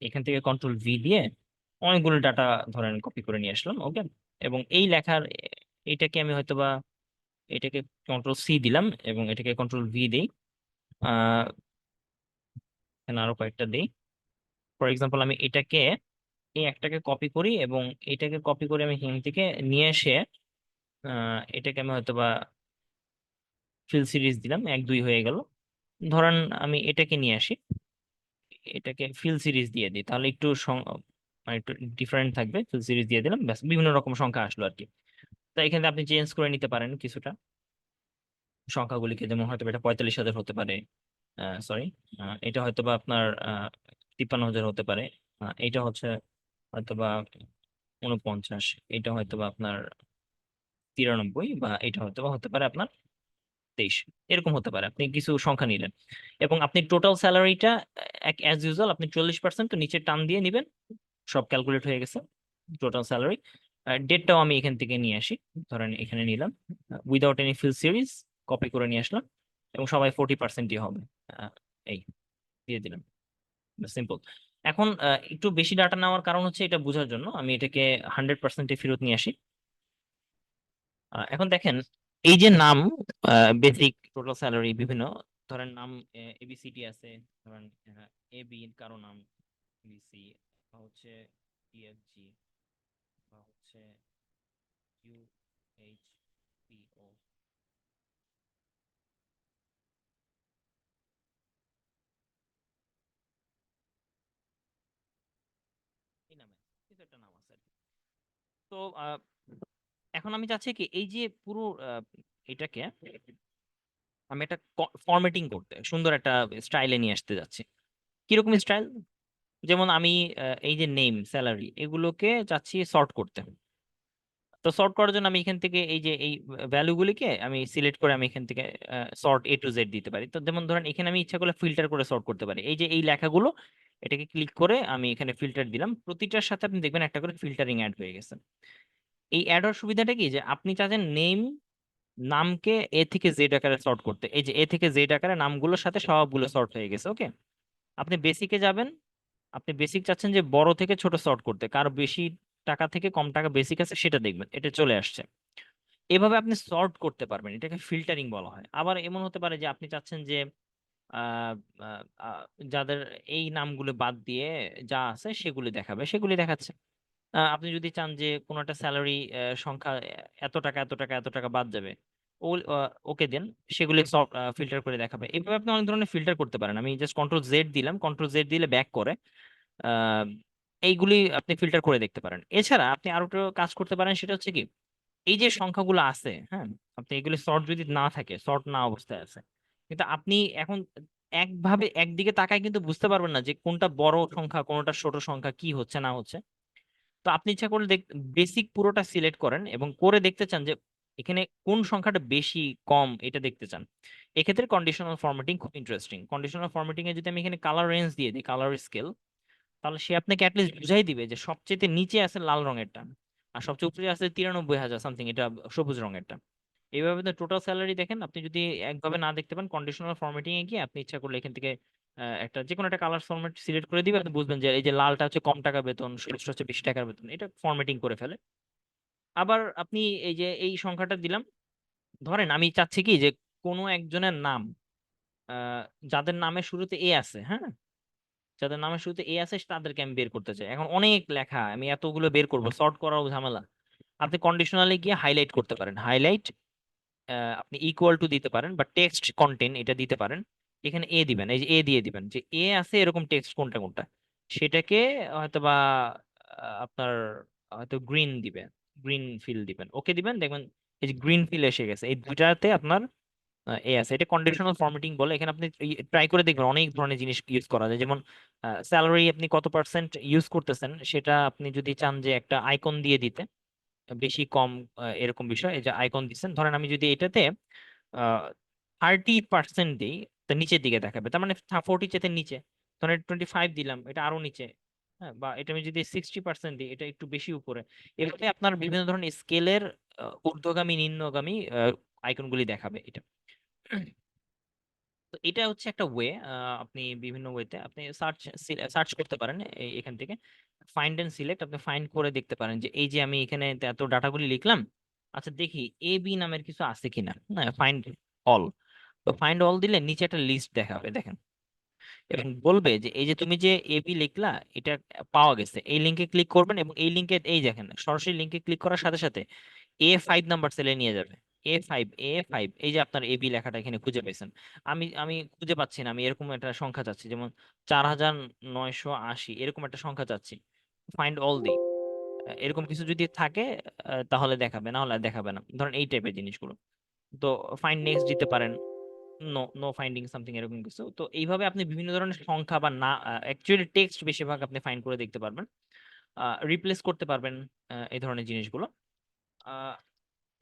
এখান থেকে কন্ট্রোল V দিয়ে অনেকগুলো ডাটা ধরেন কপি করে নিয়ে আসলাম। ওকে, এবং এই লেখার এইটাকে আমি হয়তোবা এটাকে কন্ট্রোল C দিলাম, এবং এটাকে কন্ট্রোল V দিই। আহ এখানে আরো কয়েকটা দিই। ফর এক্সাম্পল আমি এটাকে, এই একটাকে কপি করি, এবং এটাকে কপি করে আমি এখান থেকে নিয়ে এসে এটাকে আমি হয়তোবা ফিল সিরিজ দিলাম, 1 2 হয়ে গেল। ধরেন আমি এটাকে নিয়ে আসি, এটাকে ফিল সিরিজ দিয়ে দিই, তাহলে একটু মানে একটু ডিফারেন্ট থাকবে। ফিল সিরিজ দিয়ে দিলাম, ব্যাস বিভিন্ন রকম সংখ্যা আসলো আর কি। তো এখানে আপনি চেঞ্জ করে নিতে পারেন কিছুটা সংখ্যাগুলিকে, যেমন হয়তো এটা 45,000 হতে পারে, সরি, এটা হয়তো বা আপনার 53,000 হতে পারে, এটা হচ্ছে হয়তো বা 49, এটা হয়তো বা আপনার 93, বা এটা হয়তো বা হতে পারে আপনার 23, এরকম হতে পারে। আপনি কিছু সংখ্যা নিলেন, এবং আপনি টোটাল স্যালারিটা এক অ্যাজ ইউজুয়াল আপনি 40% তো নিচে টান দিয়ে নিবেন, সব ক্যালকুলেট হয়ে গেছে টোটাল স্যালারি। ডেটটাও আমি এখান থেকে নিয়ে আসি, ধরেন এখানে নিলাম, without any feel series copy করে নিয়ে আসলাম, এবং সবাই 40%ই হবে। আহ, এই দিয়ে দিলাম, সিম্পল। এখন একটু বেশি ডাটা নেওয়ার কারণ হচ্ছে এটা বোঝার জন্য আমি এটাকে 100%-এ ফেরত নিয়ে আসি। এখন দেখেন, এই যে নাম, বেসিক, টোটাল স্যালারি, বিভিন্ন ধরেন নাম, ABCD আছে, ধরেন AB কারো নাম, BC, বা হচ্ছে TFG, বা হচ্ছে QHPO, এই নামে কিছু একটা নাম আছে আর কি। তো এখন আমি চাচ্ছি কি, এই যে পুরো এটাকে আমি একটা ফরম্যাটিং করতে, সুন্দর একটা স্টাইলে নিয়ে আসতে যাচ্ছি। কিরকম স্টাইল? যেমন আমি এই যে নেম, স্যালারি, এগুলোকে চাচ্ছি সর্ট করতে। তো সর্ট করার জন্য আমি এখান থেকে এই যে এই ভ্যালুগুলিকে আমি সিলেক্ট করে আমি এখান থেকে সর্ট A to Z দিতে পারি। তো যেমন ধরেন এখানে আমি ইচ্ছা করলে ফিল্টার করে সর্ট করতে পারি, এই যে এই লেখাগুলো, এটাকে ক্লিক করে আমি এখানে ফিল্টার দিলাম, প্রতিটার সাথে আপনি দেখবেন একটা করে ফিল্টারিং অ্যাড হয়ে গেছে। এই অ্যাড হওয়ার সুবিধাটা কি, যে আপনি চাচ্ছেন নেম, নামকে A থেকে Z আকারে সর্ট করতে, এই যে A থেকে Z আকারে নামগুলোর সাথে সবগুলো সর্ট হয়ে গেছে। ওকে, আপনি বেসিকে যাবেন, আপনি বেসিক চাচ্ছেন যে বড় থেকে ছোট সর্ট করতে, কার বেশি টাকা থেকে কম টাকা বেসিক আছে সেটা দেখবেন, এটা চলে আসছে। এভাবে আপনি সর্ট করতে পারবেন, এটাকে ফিল্টারিং বলা হয়। আবার এমন হতে পারে যে আপনি চাচ্ছেন যে আহ, আহ, আহ, যাদের এই নামগুলো বাদ দিয়ে যা আছে সেগুলি দেখাবে, সেগুলি দেখাচ্ছে। আপনি যদি চান যে কোনো একটা স্যালারি সংখ্যা, এত টাকা এত টাকা এত টাকা বাদ যাবে, ওকে দেন, সেগুলি সব ফিল্টার করে দেখাবে। এইভাবে আপনি অনেক ধরনের ফিল্টার করতে পারেন। আমি জাস্ট কন্ট্রোল Z দিলাম, কন্ট্রোল Z দিলে ব্যাক করে আহ, এইগুলি আপনি ফিল্টার করে দেখতে পারেন। এছাড়া আপনি আরো একটা কাজ করতে পারেন, সেটা হচ্ছে কি, এই যে সংখ্যাগুলো আছে, হ্যাঁ, আপনি এগুলো সর্ট যদি না থাকে, সর্ট না অবস্থায় আছে, কিন্তু আপনি এখন একভাবে একদিকে তাকায় কিন্তু বুঝতে পারবেন না যে কোনটা বড় সংখ্যা কোনটা ছোট সংখ্যা, কি হচ্ছে না হচ্ছে। তো আপনি ইচ্ছা করলে বেসিক পুরোটা সিলেক্ট করেন এবং করে দেখতে চান যে এখানে কোন সংখ্যাটা বেশি কম এটা দেখতে চান। এক্ষেত্রে কন্ডিশনাল ফরম্যাটিং খুব ইন্টারেস্টিং। কন্ডিশনাল ফরম্যাটিং এ যদি আমি এখানে কালার রেঞ্জ দিয়ে দিই, কালার স্কেল, তাহলে সে আপনাকে অ্যাটলিস্ট বুঝাই দিবে যে সবচেয়ে নিচে আছে লাল রঙেরটা আর সবচেয়ে উপরে আছে 93,000 সামথিং, এটা সবুজ রঙেরটা। এইভাবে টোটাল স্যালারি দেখেন। আপনি যদি একভাবে না দেখতে পান, কন্ডিশনাল ফরম্যাটিং এ গিয়ে আপনি ইচ্ছা করলে এখান থেকে একটা যে কোনো একটা কালার ফরম্যাট সিলেক্ট করে দিবে, আপনি বুঝবেন যে এই যে লালটা হচ্ছে কম টাকা বেতন, সবুজটা হচ্ছে বেশি টাকার বেতন, এটা ফরম্যাটিং করে ফেলে। আবার আপনি এই যে এই সংখ্যাটা দিলাম, ধরেন আমি চাচ্ছি কি যে কোনো একজনের নাম, আহ, যাদের নামের শুরুতে এ আছে, হ্যাঁ, যাদের নামের শুরুতে এ আছে তাদেরকে আমি বের করতে চাই। এখন অনেক লেখা, আমি এতগুলো বের করবো, সর্ট করাও ঝামেলা। আপনি কন্ডিশনালে গিয়ে হাইলাইট করতে পারেন, হাইলাইট, আপনি ইকুয়াল টু দিতে পারেন বা টেক্সট কন্টেন্ট এটা দিতে পারেন। এখানে এ দিবেন, এই যে এ দিয়ে দিবেন যে এ আছে এরকম টেক্সট কোনটা কোনটা, সেটাকে হয়তো বা আপনার হয়তো গ্রিন দিবেন, গ্রিন ফিল দিবেন, ওকে দিবেন, দেখবেন এই যে গ্রিন ফিল এসে গেছে, এই দুইটাতে আপনার এ আছে। এটা কন্ডিশনাল ফরম্যাটিং বলে। এখানে আপনি ট্রাই করে দেখবেন, অনেক ধরনের জিনিস ইউজ করা যায়। যেমন স্যালারি আপনি কত পার্সেন্ট ইউজ করতেছেন সেটা আপনি যদি চান যে একটা আইকন দিয়ে দিতে, বেশি কম এরকম বিষয়, এই যে আইকন দিচ্ছেন, ধরেন আমি যদি এটাতে 30% দিই, তা নিচের দিকে দেখাবে, তার মানে 40 চেতে নিচে। ধরেন 25 দিলাম, এটা আরো নিচে। হ্যাঁ, বা এটা আমি যদি 60% দিই, এটা একটু বেশি উপরে। এভাবে আপনার বিভিন্ন ধরনের স্কেলের ঊর্ধ্বগামী নিম্নগামী আইকনগুলি দেখাবে এটা। তো এটা হচ্ছে একটা ওয়ে। আপনি বিভিন্ন ওয়েতে আপনি সার্চ সার্চ করতে পারেন এখান থেকে ফাইন্ড এন্ড সিলেক্ট, আপনি ফাইন্ড করে দেখতে পারেন যে এই যে আমি এখানে এত ডাটাগুলি লিখলাম, আচ্ছা দেখি এ বি নামের কিছু আছে কিনা। না, ফাইন্ড অল। তো ফাইন্ড অল দিলে নিচে একটা লিস্ট দেখাবে, দেখেন, এবং বলবে যে এই যে তুমি যে এ বি লিখলা এটা পাওয়া গেছে, এই লিঙ্কে ক্লিক করবেন এবং এই লিঙ্কে এই দেখেন সরাসরি লিঙ্কে ক্লিক করার সাথে সাথে A5 নাম্বার সেলে নিয়ে যাবে। A5 এই যে আপনার এবি লেখাটা এখানে খুঁজে পেয়েছেন। আমি খুঁজে পাচ্ছি না, আমি এরকম একটা সংখ্যা চাচ্ছি, যেমন 4,980 এরকম একটা সংখ্যা চাচ্ছি। ফাইন্ড অল দিই, এরকম কিছু যদি থাকে তাহলে দেখাবে, না হলে আর দেখাবে না, ধরেন এই টাইপের জিনিসগুলো। তো ফাইন্ড নেক্সট দিতে পারেন, নো নো ফাইন্ডিং সামথিং এরকম কিছু। তো এইভাবে আপনি বিভিন্ন ধরনের সংখ্যা বা না, অ্যাকচুয়ালি টেক্সট বেশিরভাগ আপনি ফাইন্ড করে দেখতে পারবেন, রিপ্লেস করতে পারবেন এই ধরনের জিনিসগুলো।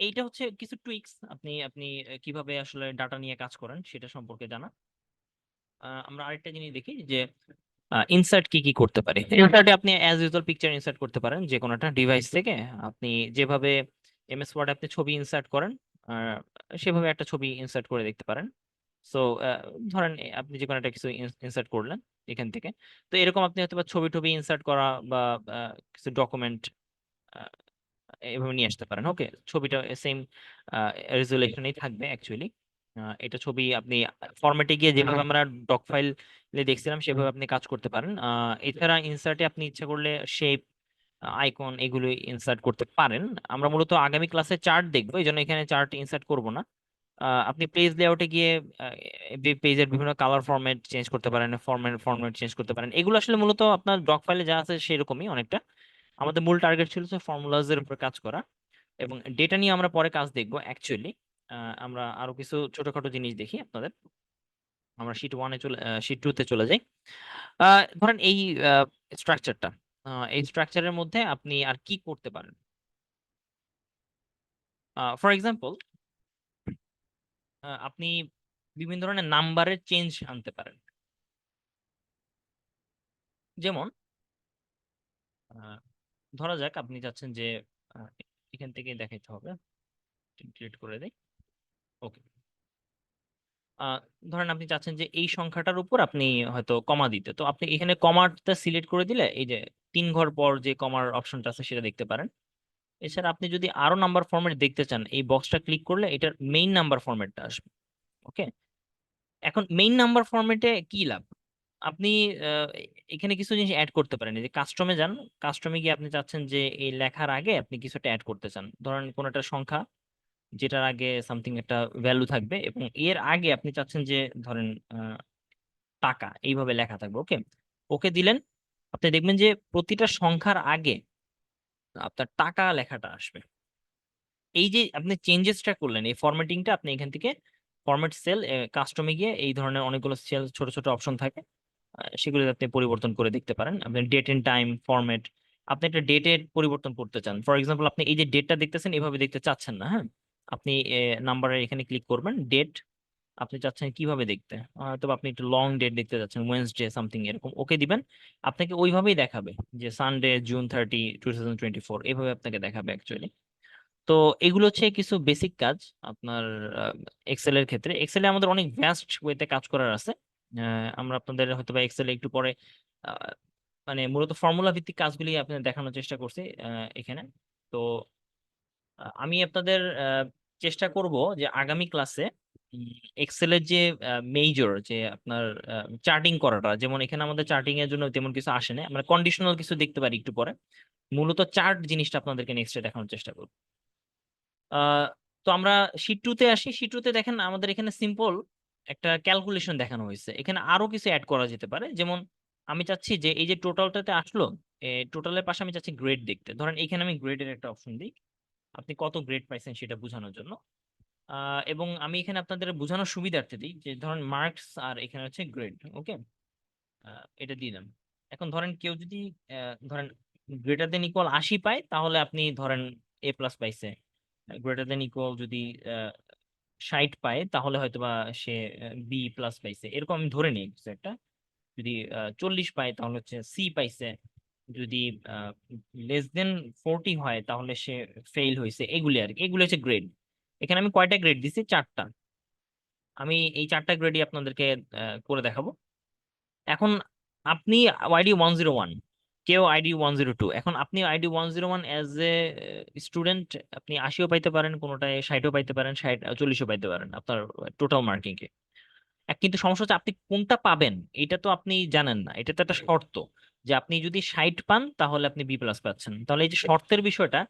এইটা হচ্ছে কিছু টুইক্স, আপনি আপনি কিভাবে আসলে ডাটা নিয়ে কাজ করেন সেটা সম্পর্কে জানা। আমরা আরেকটা জিনিস দেখি যে ইনসার্ট কি কি করতে পারি। ইনসার্টে আপনি অ্যাজ ইউজুয়াল পিকচার ইনসার্ট করতে পারেন যে কোনো একটা ডিভাইস থেকে। আপনি যেভাবে এমএস ওয়ার্ড আপনি ছবি ইনসার্ট করেন, আহ, সেভাবে একটা ছবি ইনসার্ট করে দেখতে পারেন। সো ধরেন আপনি যে কোনো একটা কিছু ইনসার্ট করলেন এখান থেকে। তো এরকম আপনি হয়তো বা ছবি টবি ইনসার্ট করা বা কিছু ডকুমেন্ট এভাবে নিয়ে আসতে পারেন। ওকে, ছবিটা সেম রেজুলেশনেই থাকবে অ্যাকচুয়ালি। এটা ছবি আপনি ফরম্যাটে গিয়ে যেভাবে আমরা ডক ফাইল দেখছিলাম সেভাবে আপনি কাজ করতে পারেন। এছাড়া ইনসার্টে আপনি ইচ্ছা করলে শেপ, আইকন এগুলো ইনসার্ট করতে পারেন। আমরা মূলত আগামী ক্লাসে চার্ট দেখবো, এই জন্য এখানে চার্ট ইনসার্ট করব না। আপনি পেজ লেআউটে গিয়ে পেজের বিভিন্ন কালার ফরম্যাট চেঞ্জ করতে পারেন, ফরম্যাট চেঞ্জ করতে পারেন। এগুলো আসলে মূলত আপনার ডক ফাইলে যা আছে সেরকমই অনেকটা। আমাদের মূল টার্গেট ছিল ফর্মুলাজ এর উপর কাজ করা, এবং ডেটা নিয়ে আমরা পরে কাজ দেখবো অ্যাকচুয়ালি। আমরা আরো কিছু ছোটখাটো জিনিস দেখি আপনাদের। আমরা শিট 1-এ চলে, শিট 2-তে চলে যাই। ধরেন এই স্ট্রাকচারটা, এই স্ট্রাকচারের মধ্যে আপনি আর কি করতে পারেন। ফর এক্সাম্পল, আপনি বিভিন্ন ধরনের নাম্বারের চেঞ্জ আনতে পারেন। যেমন আহ, ধরা যাক আপনি চাচ্ছেন যে আহ, এখান থেকে দেখাইতে হবে, ডিলিট করে দেই। ওকে, আহ, ধরেন আপনি চাচ্ছেন যে এই সংখ্যাটার উপর আপনি হয়তো কমা দিতে, তো আপনি এখানে কমাটা সিলেক্ট করে দিলে এই যে 3 ঘর পর যে কমার অপশনটা আছে সেটা দেখতে পারেন। এছাড়া আপনি যদি আরো নাম্বার ফরম্যাট দেখতে চান, এই বক্সটা ক্লিক করলে এটার মেইন নাম্বার ফরম্যাটটা আসবে। ওকে, এখন মেইন নাম্বার ফরম্যাটে কি লাভ, আপনি আহ, এখানে কিছু জিনিস অ্যাড করতে পারেন। এই যে কাস্টমে যান, কাস্টমে গিয়ে আপনি চাচ্ছেন যে এই লেখার আগে আপনি কিছুটা অ্যাড করতে চান, ধরেন কোন একটা সংখ্যা যেটার আগে সামথিং একটা ভ্যালু থাকবে এবং এর আগে আপনি চাচ্ছেন যে ধরেন টাকা এইভাবে লেখা থাকবে। ওকে, ওকে দিলেন, আপনি দেখবেন যে প্রতিটা সংখ্যার আগে আপনার টাকা লেখাটা আসবে। এই যে আপনি চেঞ্জেসটা করলেন, এই ফরম্যাটিংটা আপনি এখান থেকে ফরম্যাট সেল কাস্টমে গিয়ে এই ধরনের অনেকগুলো সেল ছোট ছোট অপশন থাকে, সেগুলো আপনি পরিবর্তন করে দেখতে পারেন। আপনি ডেট এন্ড টাইম ফরম্যাট, আপনি একটা ডেটের পরিবর্তন করতে চান, ফর এক্সাম্পল আপনি এই যে ডেটটা দেখতেছেন এভাবে দেখতে চাচ্ছেন না, হ্যাঁ, আপনি নাম্বারের এখানে ক্লিক করবেন, ডেট আপনি চাচ্ছেন কিভাবে দেখতে, হয়তো আপনি একটু লং ডেট দেখতে চাচ্ছেন, ওয়েনসডে সামথিং এরকম, ওকে দিবেন, আপনাকে ওইভাবেই দেখাবে যে সানডে June 30, 2024 এভাবে আপনাকে দেখাবে অ্যাকচুয়ালি। তো এগুলো হচ্ছে কিছু বেসিক কাজ আপনার এক্সেল এর ক্ষেত্রে। এক্সেলে আমাদের অনেক ভ্যাস্ট ওয়েতে কাজ করার আছে। আমরা আপনাদের হয়তো বা এক্সেলে একটু পরে আহ, মানে মূলত ফর্মুলা ভিত্তিক কাজগুলি আপনাদের দেখানোর চেষ্টা করছি এখানে। তো আমি আপনাদের চেষ্টা করব যে আগামী ক্লাসে এক্সেলের যে মেজর যে আপনার চার্টিং করাটা, যেমন এখানে আমাদের চার্টিং এর জন্য তেমন কিছু আসে না, আমরা কন্ডিশনাল কিছু দেখতে পারি একটু পরে, মূলত চার্ট জিনিসটা আপনাদেরকে নেক্সটে দেখানোর চেষ্টা করব। আহ তো আমরা শিট টু তে আসি। শিট টু তে দেখেন আমাদের এখানে সিম্পল একটা ক্যালকুলেশন দেখানো হয়েছে, এখানে আরো কিছু অ্যাড করা যেতে পারে। যেমন আমি চাচ্ছি যে এই যে টোটালটাতে আসলো, টোটালের পাশে আমি চাচ্ছি গ্রেড দেখতে, ধরেন এখানে আমি গ্রেডের একটা অপশন দিই, আপনি কত গ্রেড পাইছেন সেটা বোঝানোর জন্য। এবং আমি এখানে আপনাদের বোঝানোর সুবিধার্থে দিই যে ধরেন মার্কস আর এখানে হচ্ছে গ্রেড, ওকে, এটা দিলাম। এখন ধরেন কেউ যদি ধরেন গ্রেটার দেন ইকুয়াল 80 পায়, তাহলে আপনি ধরেন A+ পাইছে। গ্রেটার দেন ইকুয়াল যদি 60 পায়, তাহলে হয়তো বা সে B+ পাইছে, এরকম আমি ধরে নিই কিছু একটা। যদি 40 পায় তাহলে হচ্ছে সি পাইছে। যদি লেস দেন 40 হয় তাহলে সে ফেইল হয়েছে, এগুলি আর কি, এগুলি হচ্ছে গ্রেড। এখানে আমি কয়টা গ্রেড দিছি? 4টা। আমি এই 4টা গ্রেডই আপনাদেরকে করে দেখাবো। এখন আপনি ID 101, কেউ ID 102, এখন আপনি ID 101 অ্যাজ এ স্টুডেন্ট আপনি 80ও পাইতে পারেন, কোনোটায় 60ও পাইতে পারেন, 40ও পাইতে পারেন আপনার টোটাল মার্কিং এ। কিন্তু সমস্যা হচ্ছে আপনি কোনটা পাবেন এটা তো আপনি জানেন না, এটা তো একটা শর্ত যে আপনি যদি 60 পান তাহলে আপনি B+ পাচ্ছেন। তাহলে এই যে শর্তের বিষয়টা,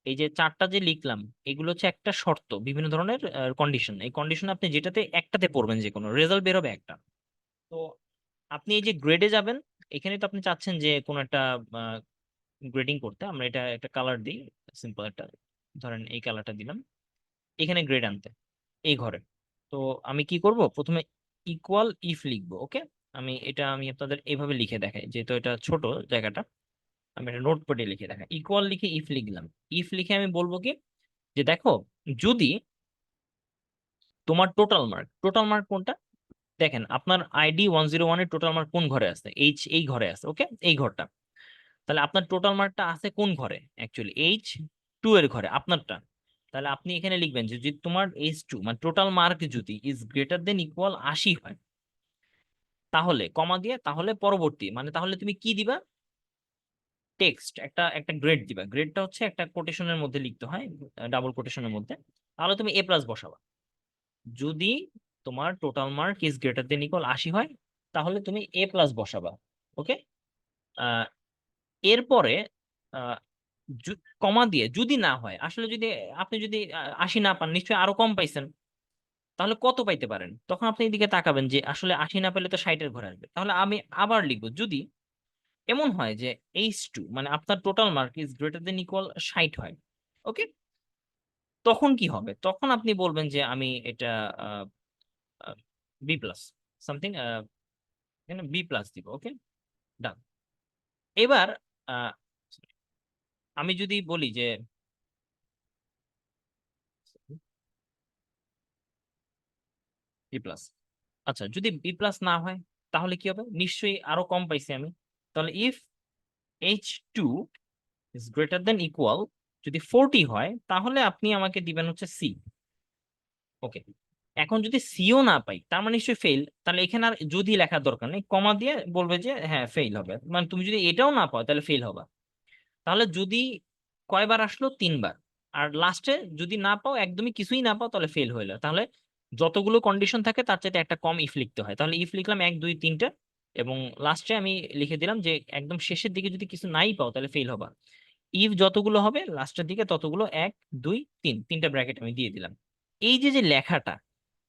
এই যে 4টা যে লিখলাম, এগুলো হচ্ছে একটা শর্ত, বিভিন্ন ধরনের কন্ডিশন, এই কন্ডিশন আপনি যেটাতে একটাতে পড়বেন, যে কোনো রেজাল্ট বেরোবে একটা। তো আপনি এই যে গ্রেডে যাবেন, এখানে তো আপনি চাচ্ছেন যে কোনো একটা গ্রেডিং করতে, আমরা এটা একটা কালার দিই, সিম্পল একটা, ধরেন এই কালারটা দিলাম, এখানে গ্রেড আনতে এই ঘরে। তো আমি কি করব, প্রথমে ইকুয়াল ইফ লিখবো, ওকে। আমি আপনাদের এইভাবে লিখে দেখাই, যেহেতু এটা ছোট জায়গাটা, আমি এটা নোটপ্যাডে লিখে দেখাই। ইকুয়াল লিখে ইফ লিখলাম, ইফ লিখে আমি বলবো কি, যে দেখো, যদি তোমার টোটাল মার্ক কোনটা, দেখেন আপনার ID 101 এর টোটাল মার্ক কোন ঘরে আছে, এই ঘরে আছে, ওকে, এই ঘরটা। তাহলে আপনার টোটাল মার্কটা আছে কোন ঘরে, অ্যাকচুয়ালি H2 এর ঘরে আপনারটা। তাহলে আপনি এখানে লিখবেন যে যদি তোমার H2 মানে টোটাল মার্ক যদি ইজ গ্রেটার দেন ইকুয়াল 80 হয়, তাহলে কমা দিয়ে, তাহলে পরবর্তী মানে তাহলে তুমি কি দিবা, টেক্সট একটা একটা গ্রেড দিবা। গ্রেডটা হচ্ছে একটা কোটেশনের মধ্যে লিখতে হয়, ডাবল কোটেশনের মধ্যে। তাহলে তুমি A+ বসাবা। যদি তোমার total mark is greater than equal 80 হয়, তাহলে তুমি A+ বসাবা, ওকে। এরপরে আহ, কমা দিয়ে যদি না হয়, আসলে যদি আপনি যদি 80 না পান, নিশ্চয়ই আরো কম পাইছেন, তাহলে কত পাইতে পারেন, তখন আপনি এদিকে তাকাবেন যে আসলে 80 না পেলে তো 60-এর ঘরে আসবে। তাহলে আমি আবার লিখবো, যদি এমন হয় যে H2 মানে আপনার total mark is greater than equal 60 হয়, ওকে, তখন কি হবে, তখন আপনি বলবেন যে আমি এটা B+ সামথিং, এখানে B+ দিব, ওকে, ডান। এবার আহ, আমি যদি বলি যে B+, আচ্ছা যদি B+ না হয়, তাহলে কি হবে, নিশ্চয়ই আরো কম পাইছি আমি। তাহলে if H2 is greater than equal, যদি 40 হয়, তাহলে আপনি আমাকে দিবেন হচ্ছে C, ওকে। এখন যদি সিও না পাই, তার মানে নিশ্চয়ই ফেল। তাহলে এখানে আর যদি লেখার দরকার নেই, কমা দিয়ে বলবে যে হ্যাঁ ফেল হবে, মানে তুমি যদি এটাও না পাও তাহলে ফেল হবে। তাহলে যদি কয়বার আসলো, 3বার। আর লাস্টে যদি না পাও, একদমই কিছুই না পাও, তাহলে ফেল হইলো। তাহলে যতগুলো কন্ডিশন থাকে তার চাইতে একটা কম ইফ লিখতে হয়। তাহলে ইফ লিখলাম 1 2 3টা, এবং লাস্টে আমি লিখে দিলাম যে একদম শেষের দিকে যদি কিছু নাই পাও তাহলে ফেল হবা। ইফ যতগুলো হবে লাস্টের দিকে ততগুলো, 1 2 3, তিনটা ব্র্যাকেট আমি দিয়ে দিলাম। এই যে যে লেখাটা,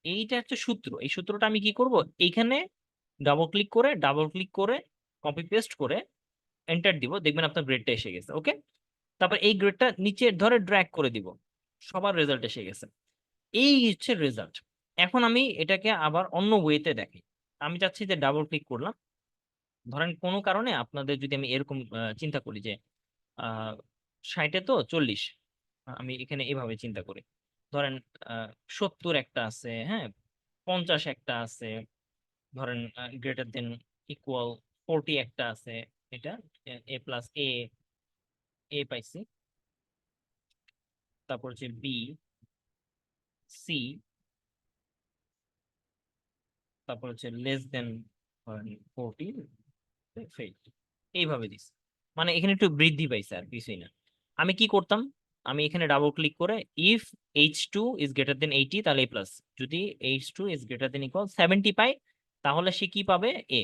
এইটা হচ্ছে সূত্র। এই সূত্রটা আমি কি করব, এইখানে ডাবল ক্লিক করে কপি পেস্ট করে এন্টার দিব, দেখবেন আপনার গ্রেডটা এসে গেছে, ওকে। তারপর এই গ্রেডটা নিচে ধরে ড্র্যাগ করে দিব, সবার রেজাল্ট এসে গেছে। এই হচ্ছে রেজাল্ট। এখন আমি এটাকে আবার অন্য ওয়েতে দেখি। আমি চাচ্ছি যে ডাবল ক্লিক করলাম, ধরেন কোনো কারণে আপনাদের যদি আমি এরকম চিন্তা করি যে 60-এ তো 40, আমি এখানে এভাবে চিন্তা করি, ধরেন 70 একটা আছে, হ্যাঁ, 50 একটা আছে, ধরেন গ্রেটার দেন ইকুয়াল 40 একটা আছে, এটা এ প্লাস এ, এ পাইছি, তারপর হচ্ছে বি, সি, তারপর হচ্ছে লেস দেন 40, ফেল, এইভাবে দিস। মানে এখানে একটু বৃদ্ধি পাইছে আর কিছুই না। আমি কি করতাম, আমি এখানে ডাবল ক্লিক করে ইফ H2 > 80 তাহলে এ প্লাস, যদি H2 > 70 পাই তাহলে সে কি পাবে, এ,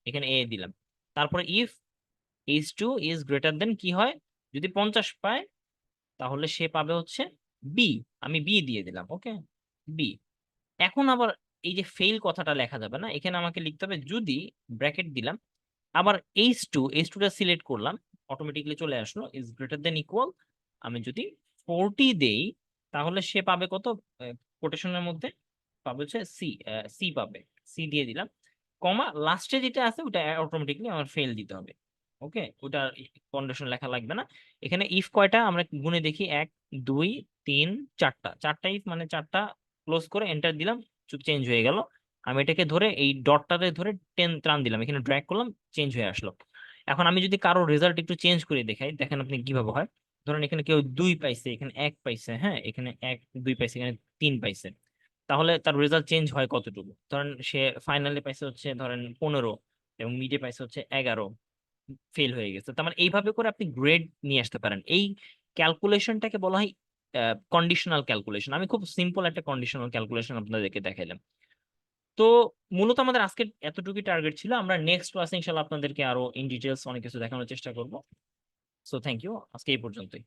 এখানে এ দিলাম। তারপরে ইফ H2 > কি হয়, যদি 50 পায় তাহলে সে পাবে হচ্ছে বি, আমি বি দিয়ে দিলাম, ওকে, বি। এখন আবার এই যে ফেল কথাটা লেখা যাবে না, এখানে আমাকে লিখতে হবে যদি, ব্র্যাকেট দিলাম, আবার H2টা সিলেক্ট করলাম, অটোমেটিকলি চলে আসলো > আমি যদি 40 দেই তাহলে সে পাবে কত, কোটেশনের মধ্যে পাবে হচ্ছে সি, সি পাবে, সি দিয়ে দিলাম, কমা লাস্টে যেটা আছে ওটা অটোমেটিকলি আমার ফেল দিতে হবে, ওকে, ওটা কন্ডিশন লেখা লাগবে না। এখানে ইফ কয়টা আমরা গুণে দেখি, 1 2 3 4টা, চারটা ইফ মানে চারটা, ক্লোজ করে এন্টার দিলাম, চেঞ্জ হয়ে গেল। আমি এটাকে ধরে এই ডটটাতে ধরে টান দিলাম, এখানে ড্র্যাগ করলাম, চেঞ্জ হয়ে আসলো। এখন আমি যদি কারো রেজাল্ট একটু চেঞ্জ করে দেখাই, দেখেন আপনি কিভাবে হয়। ধরেন এখানে কেউ 2 পাইছে, এখানে 1 পাইছে, হ্যাঁ, এখানে 1 2 পাইছে, এখানে 3 পাইছে, তাহলে তার রেজাল্ট চেঞ্জ হয় কতটুকু, ধরেন সে ফাইনালে পাইছে হচ্ছে ধরেন 15 এবং মিডে পাইছে হচ্ছে 11, ফেল হয়ে গেছে। তার মানে এইভাবে করে আপনি গ্রেড নিয়ে আসতে পারেন। এই ক্যালকুলেশনটাকে বলা হয় কন্ডিশনাল ক্যালকুলেশন। আমি খুব সিম্পল একটা কন্ডিশনাল ক্যালকুলেশন আপনাদেরকে দেখাইলাম। তো মূলত আমাদের আজকে এতটুকুই টার্গেট ছিল। আমরা নেক্সট ক্লাসে ইনশাল্লাহ আপনাদেরকে আরো ইন ডিটেলস অনেক কিছু দেখানোর চেষ্টা করব। সো থ্যাংক ইউ, আজকে এই পর্যন্তই।